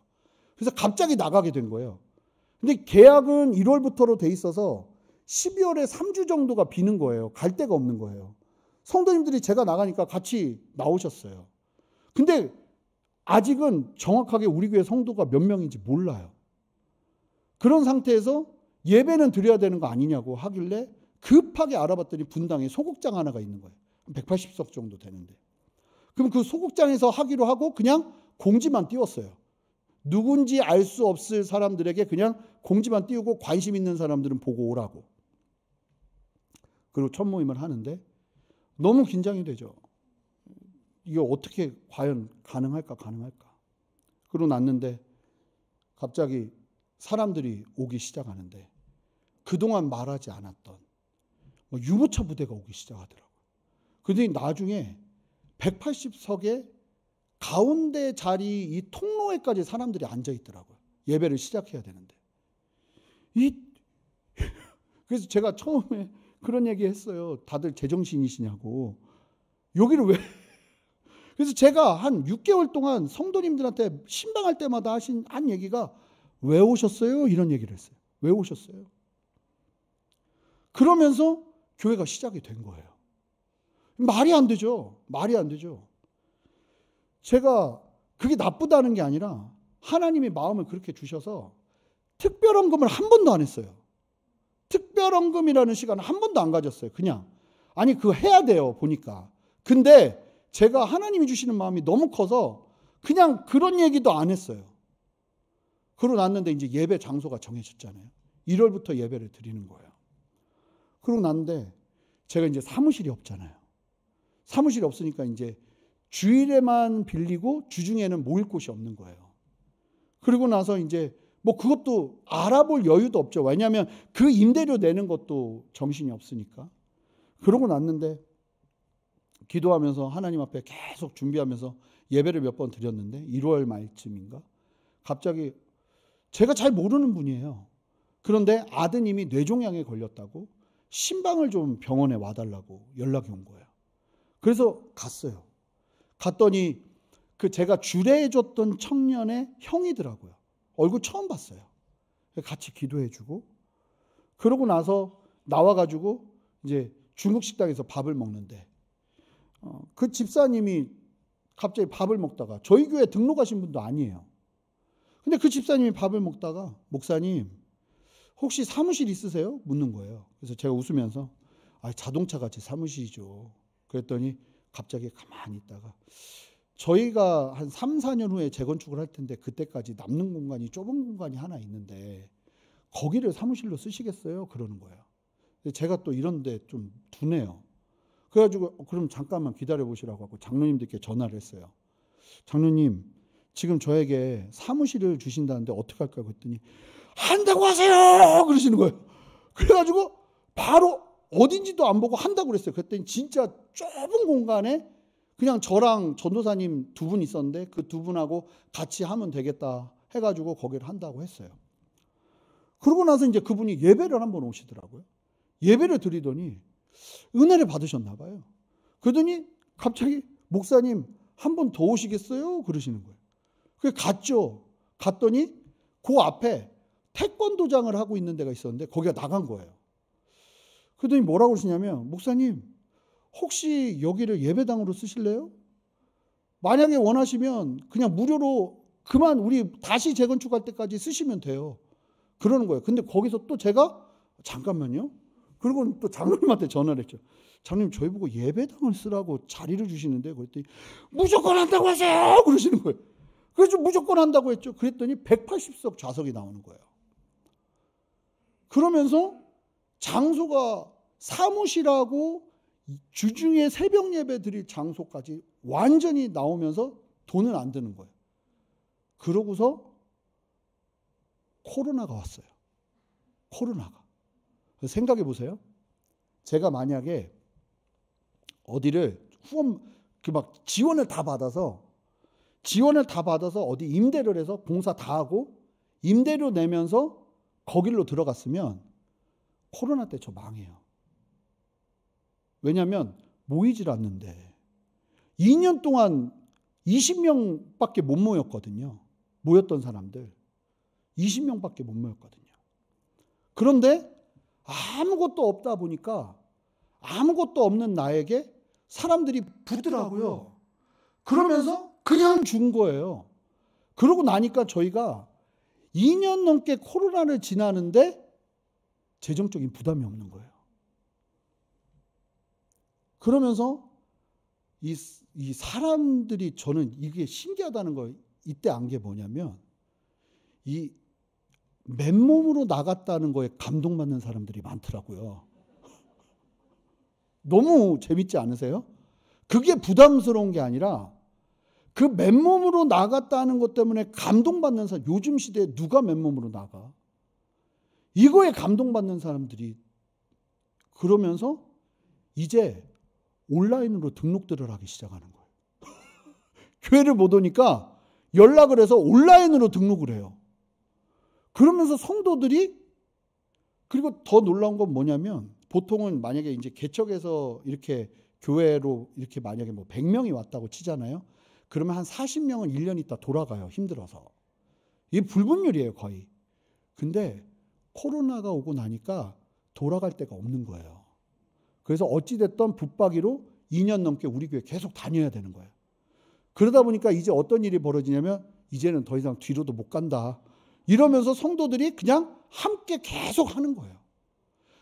그래서 갑자기 나가게 된 거예요. 근데 계약은 1월부터로 돼 있어서 12월에 3주 정도가 비는 거예요. 갈 데가 없는 거예요. 성도님들이 제가 나가니까 같이 나오셨어요. 근데 아직은 정확하게 우리 교회 성도가 몇 명인지 몰라요. 그런 상태에서 예배는 드려야 되는 거 아니냐고 하길래 급하게 알아봤더니 분당에 소극장 하나가 있는 거예요. 180석 정도 되는데. 그럼 그 소극장에서 하기로 하고 그냥 공지만 띄웠어요. 누군지 알 수 없을 사람들에게 그냥 공지만 띄우고 관심 있는 사람들은 보고 오라고. 그리고 첫 모임을 하는데 너무 긴장이 되죠. 이게 어떻게 과연 가능할까? 그러고 났는데 갑자기 사람들이 오기 시작하는데 그동안 말하지 않았던 유모차 부대가 오기 시작하더라고요. 그런데 나중에 180석의 가운데 자리 이 통로에까지 사람들이 앉아 있더라고요. 예배를 시작해야 되는데. 그래서 제가 처음에 그런 얘기 했어요. 다들 제정신이시냐고. 여기를 왜? 그래서 제가 한 6개월 동안 성도님들한테 신방할 때마다 한 얘기가 왜 오셨어요? 이런 얘기를 했어요. 왜 오셨어요? 그러면서 교회가 시작이 된 거예요. 말이 안 되죠. 제가 그게 나쁘다는 게 아니라 하나님이 마음을 그렇게 주셔서 특별헌금을 한 번도 안 했어요. 특별헌금이라는 시간을 한 번도 안 가졌어요. 그냥. 아니 그거 해야 돼요. 보니까. 근데 제가 하나님이 주시는 마음이 너무 커서 그냥 그런 얘기도 안 했어요. 그러고 났는데 이제 예배 장소가 정해졌잖아요. 1월부터 예배를 드리는 거예요. 그러고 났는데 제가 이제 사무실이 없잖아요. 사무실이 없으니까 이제 주일에만 빌리고 주중에는 모일 곳이 없는 거예요. 그리고 나서 이제 뭐 그것도 알아볼 여유도 없죠. 왜냐하면 그 임대료 내는 것도 정신이 없으니까. 그러고 났는데 기도하면서 하나님 앞에 계속 준비하면서 예배를 몇 번 드렸는데 1월 말쯤인가 갑자기 제가 잘 모르는 분이에요. 그런데 아드님이 뇌종양에 걸렸다고 신방을 좀 병원에 와달라고 연락이 온 거예요. 그래서 갔어요. 갔더니 그 제가 주례해줬던 청년의 형이더라고요. 얼굴 처음 봤어요. 같이 기도해주고 그러고 나서 나와가지고 이제 중국 식당에서 밥을 먹는데 그 집사님이 갑자기 밥을 먹다가 저희 교회 등록하신 분도 아니에요. 근데 그 집사님이 밥을 먹다가 목사님 혹시 사무실 있으세요? 묻는 거예요. 그래서 제가 웃으면서 자동차 같이 사무실이죠. 그랬더니 갑자기 가만히 있다가 저희가 한 3, 4년 후에 재건축을 할 텐데 그때까지 남는 공간이 좁은 공간이 하나 있는데 거기를 사무실로 쓰시겠어요? 그러는 거예요. 제가 또 이런데 좀 둔해요. 그래가지고 그럼 잠깐만 기다려 보시라고 하고 장로님들께 전화를 했어요. 장로님 지금 저에게 사무실을 주신다는데 어떻게 할까요? 그랬더니 한다고 하세요! 그러시는 거예요. 그래가지고 바로 어딘지도 안 보고 한다고 그랬어요. 그랬더니 진짜 좁은 공간에 그냥 저랑 전도사님 두 분 있었는데 그 두 분하고 같이 하면 되겠다 해가지고 거기를 한다고 했어요. 그러고 나서 이제 그분이 예배를 한번 오시더라고요. 예배를 드리더니 은혜를 받으셨나 봐요. 그러더니 갑자기 목사님 한 번 더 오시겠어요? 그러시는 거예요. 그래서 갔죠. 갔더니 그 앞에 태권도장을 하고 있는 데가 있었는데 거기가 나간 거예요. 그러더니 뭐라고 그러시냐면 목사님 혹시 여기를 예배당으로 쓰실래요? 만약에 원하시면 그냥 무료로 그만 우리 다시 재건축할 때까지 쓰시면 돼요. 그러는 거예요. 근데 거기서 또 제가 잠깐만요. 그리고 또 장로님한테 전화를 했죠. 장로님 저희 보고 예배당을 쓰라고 자리를 주시는데 그랬더니 무조건 한다고 하세요. 그러시는 거예요. 그래서 무조건 한다고 했죠. 그랬더니 180석 좌석이 나오는 거예요. 그러면서 장소가 사무실하고 주중에 새벽 예배 드릴 장소까지 완전히 나오면서 돈은 안 드는 거예요. 그러고서 코로나가 왔어요. 코로나가. 생각해 보세요. 제가 만약에 어디를 후원 막 지원을 다 받아서 어디 임대를 해서 봉사 다 하고 임대료 내면서 거길로 들어갔으면 코로나 때 저 망해요. 왜냐하면 모이질 않는데 2년 동안 20명밖에 못 모였거든요. 모였던 사람들 20명밖에 못 모였거든요. 그런데 아무것도 없다 보니까 아무것도 없는 나에게 사람들이 붙더라고요. 그러면서 그냥 준 거예요. 그러고 나니까 저희가 2년 넘게 코로나를 지나는데 재정적인 부담이 없는 거예요. 그러면서 이 사람들이 저는 이게 신기하다는 걸 이때 안 게 뭐냐면 이 맨몸으로 나갔다는 거에 감동받는 사람들이 많더라고요. 너무 재밌지 않으세요? 그게 부담스러운 게 아니라 그 맨몸으로 나갔다는 것 때문에 감동받는 사람, 요즘 시대에 누가 맨몸으로 나가? 이거에 감동받는 사람들이 그러면서 이제 온라인으로 등록들을 하기 시작하는 거예요. 교회를 못 오니까 연락을 해서 온라인으로 등록을 해요. 그러면서 성도들이, 그리고 더 놀라운 건 뭐냐면, 보통은 만약에 이제 개척해서 이렇게 교회로 이렇게 만약에 뭐 100명이 왔다고 치잖아요. 그러면 한 40명은 1년 있다 돌아가요. 힘들어서. 이게 불분율이에요, 거의. 근데 코로나가 오고 나니까 돌아갈 데가 없는 거예요. 그래서 어찌됐든 붙박이로 2년 넘게 우리 교회 계속 다녀야 되는 거예요. 그러다 보니까 이제 어떤 일이 벌어지냐면, 이제는 더 이상 뒤로도 못 간다. 이러면서 성도들이 그냥 함께 계속 하는 거예요.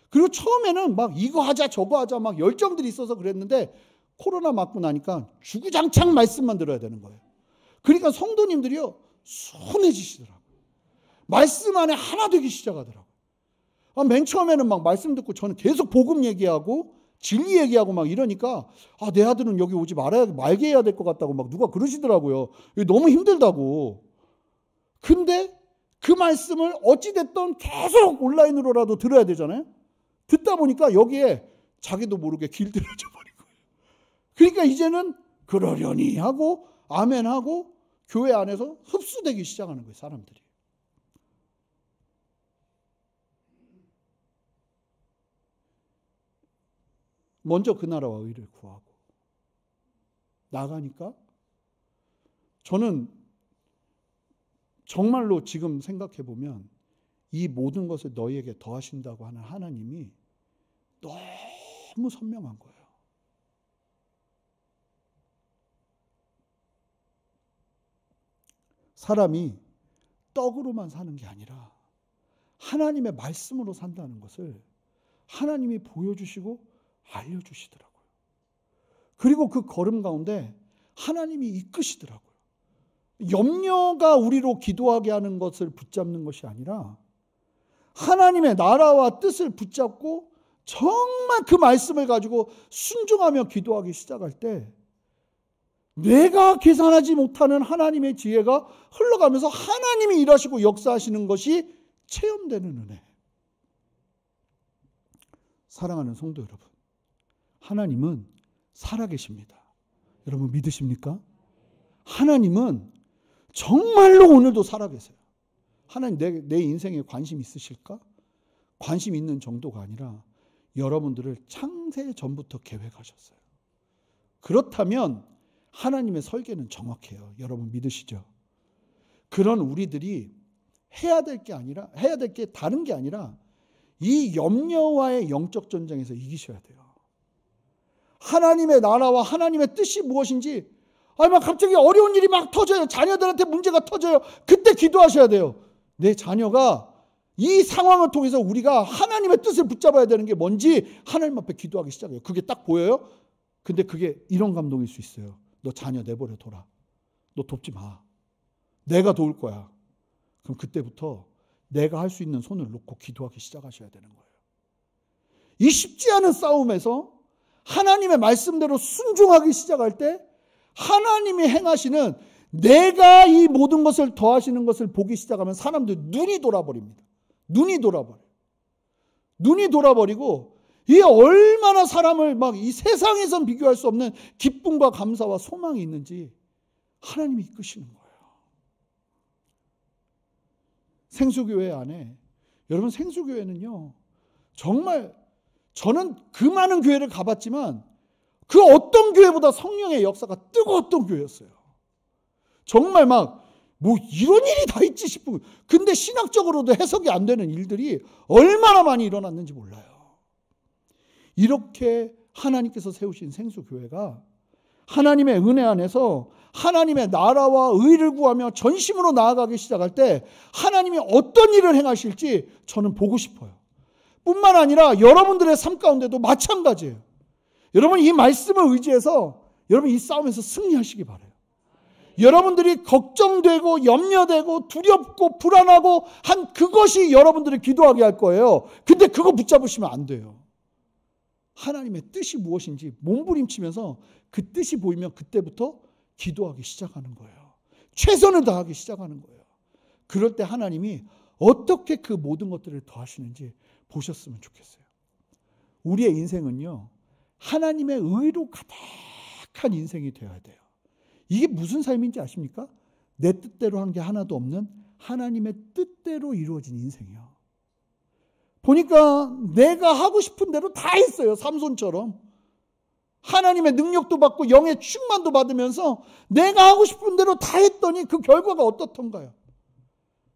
그리고 처음에는 막 이거 하자 저거 하자 막 열정들이 있어서 그랬는데, 코로나 맞고 나니까 주구장창 말씀만 들어야 되는 거예요. 그러니까 성도님들이요, 순해지시더라고요. 말씀 안에 하나 되기 시작하더라고요. 맨 처음에는 막 말씀 듣고 저는 계속 복음 얘기하고 진리 얘기하고 막 이러니까, 내 아들은 여기 오지 말게 해야 될 것 같다고 막 누가 그러시더라고요. 너무 힘들다고. 근데 그 말씀을 어찌됐든 계속 온라인으로라도 들어야 되잖아요. 듣다 보니까 여기에 자기도 모르게 길들여져 버린 거예요. 그러니까 이제는 그러려니 하고 아멘 하고 교회 안에서 흡수되기 시작하는 거예요, 사람들이. 먼저 그 나라와 의를 구하고 나가니까, 저는 정말로 지금 생각해 보면 이 모든 것을 너희에게 더하신다고 하는 하나님이 너무 선명한 거예요. 사람이 떡으로만 사는 게 아니라 하나님의 말씀으로 산다는 것을 하나님이 보여주시고 알려주시더라고요. 그리고 그 걸음 가운데 하나님이 이끄시더라고요. 염려가 우리로 기도하게 하는 것을 붙잡는 것이 아니라 하나님의 나라와 뜻을 붙잡고 정말 그 말씀을 가지고 순종하며 기도하기 시작할 때, 내가 계산하지 못하는 하나님의 지혜가 흘러가면서 하나님이 일하시고 역사하시는 것이 체험되는 은혜. 사랑하는 성도 여러분, 하나님은 살아계십니다. 여러분 믿으십니까? 하나님은 정말로 오늘도 살아계세요. 하나님 내 인생에 관심 있으실까? 관심 있는 정도가 아니라 여러분들을 창세 전부터 계획하셨어요. 그렇다면 하나님의 설계는 정확해요. 여러분 믿으시죠? 그런 우리들이 해야 될 게 다른 게 아니라 이 염려와의 영적 전쟁에서 이기셔야 돼요. 하나님의 나라와 하나님의 뜻이 무엇인지, 막 갑자기 어려운 일이 막 터져요. 자녀들한테 문제가 터져요. 그때 기도하셔야 돼요. 내 자녀가 이 상황을 통해서 우리가 하나님의 뜻을 붙잡아야 되는 게 뭔지 하나님 앞에 기도하기 시작해요. 그게 딱 보여요? 근데 그게 이런 감동일 수 있어요. 너 자녀 내버려 둬라. 너 돕지 마. 내가 도울 거야. 그럼 그때부터 내가 할 수 있는 손을 놓고 기도하기 시작하셔야 되는 거예요. 이 쉽지 않은 싸움에서 하나님의 말씀대로 순종하기 시작할 때 하나님이 행하시는, 내가 이 모든 것을 더하시는 것을 보기 시작하면 사람들 눈이 돌아버립니다. 눈이 돌아버리고 이게 얼마나 사람을 막 이 세상에선 비교할 수 없는 기쁨과 감사와 소망이 있는지 하나님이 이끄시는 거예요. 생수교회 안에, 여러분 생수교회는요, 정말 저는 그 많은 교회를 가봤지만 그 어떤 교회보다 성령의 역사가 뜨거웠던 교회였어요. 정말 막 뭐 이런 일이 다 있지 싶고, 근데 신학적으로도 해석이 안 되는 일들이 얼마나 많이 일어났는지 몰라요. 이렇게 하나님께서 세우신 생수교회가 하나님의 은혜 안에서 하나님의 나라와 의를 구하며 전심으로 나아가기 시작할 때 하나님이 어떤 일을 행하실지 저는 보고 싶어요. 뿐만 아니라 여러분들의 삶 가운데도 마찬가지예요. 여러분 이 말씀을 의지해서 여러분 이 싸움에서 승리하시기 바라요. 여러분들이 걱정되고 염려되고 두렵고 불안하고 한 그것이 여러분들을 기도하게 할 거예요. 근데 그거 붙잡으시면 안 돼요. 하나님의 뜻이 무엇인지 몸부림치면서 그 뜻이 보이면 그때부터 기도하기 시작하는 거예요. 최선을 다하기 시작하는 거예요. 그럴 때 하나님이 어떻게 그 모든 것들을 더하시는지 보셨으면 좋겠어요. 우리의 인생은요, 하나님의 의로 가득한 인생이 되어야 돼요. 이게 무슨 삶인지 아십니까? 내 뜻대로 한 게 하나도 없는 하나님의 뜻대로 이루어진 인생이요. 보니까 내가 하고 싶은 대로 다 했어요. 삼손처럼. 하나님의 능력도 받고 영의 충만도 받으면서 내가 하고 싶은 대로 다 했더니 그 결과가 어떻던가요?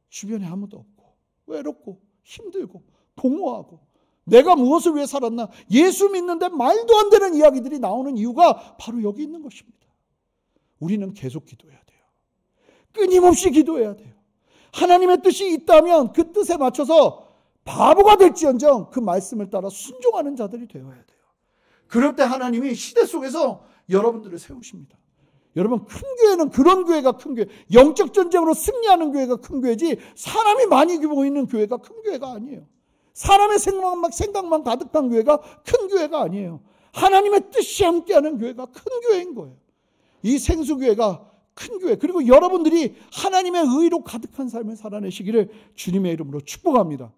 주변에 아무도 없고 외롭고 힘들고 공허하고 내가 무엇을 위해 살았나? 예수 믿는데 말도 안 되는 이야기들이 나오는 이유가 바로 여기 있는 것입니다. 우리는 계속 기도해야 돼요. 끊임없이 기도해야 돼요. 하나님의 뜻이 있다면 그 뜻에 맞춰서 바보가 될지언정 그 말씀을 따라 순종하는 자들이 되어야 돼요. 그럴 때 하나님이 시대 속에서 여러분들을 세우십니다. 여러분, 큰 교회는 그런 교회가 큰 교회, 영적 전쟁으로 승리하는 교회가 큰 교회지 사람이 많이 모이는 교회가 큰 교회가 아니에요. 사람의 생각만 가득한 교회가 큰 교회가 아니에요. 하나님의 뜻이 함께하는 교회가 큰 교회인 거예요. 이 생수교회가 큰 교회, 그리고 여러분들이 하나님의 의로 가득한 삶을 살아내시기를 주님의 이름으로 축복합니다.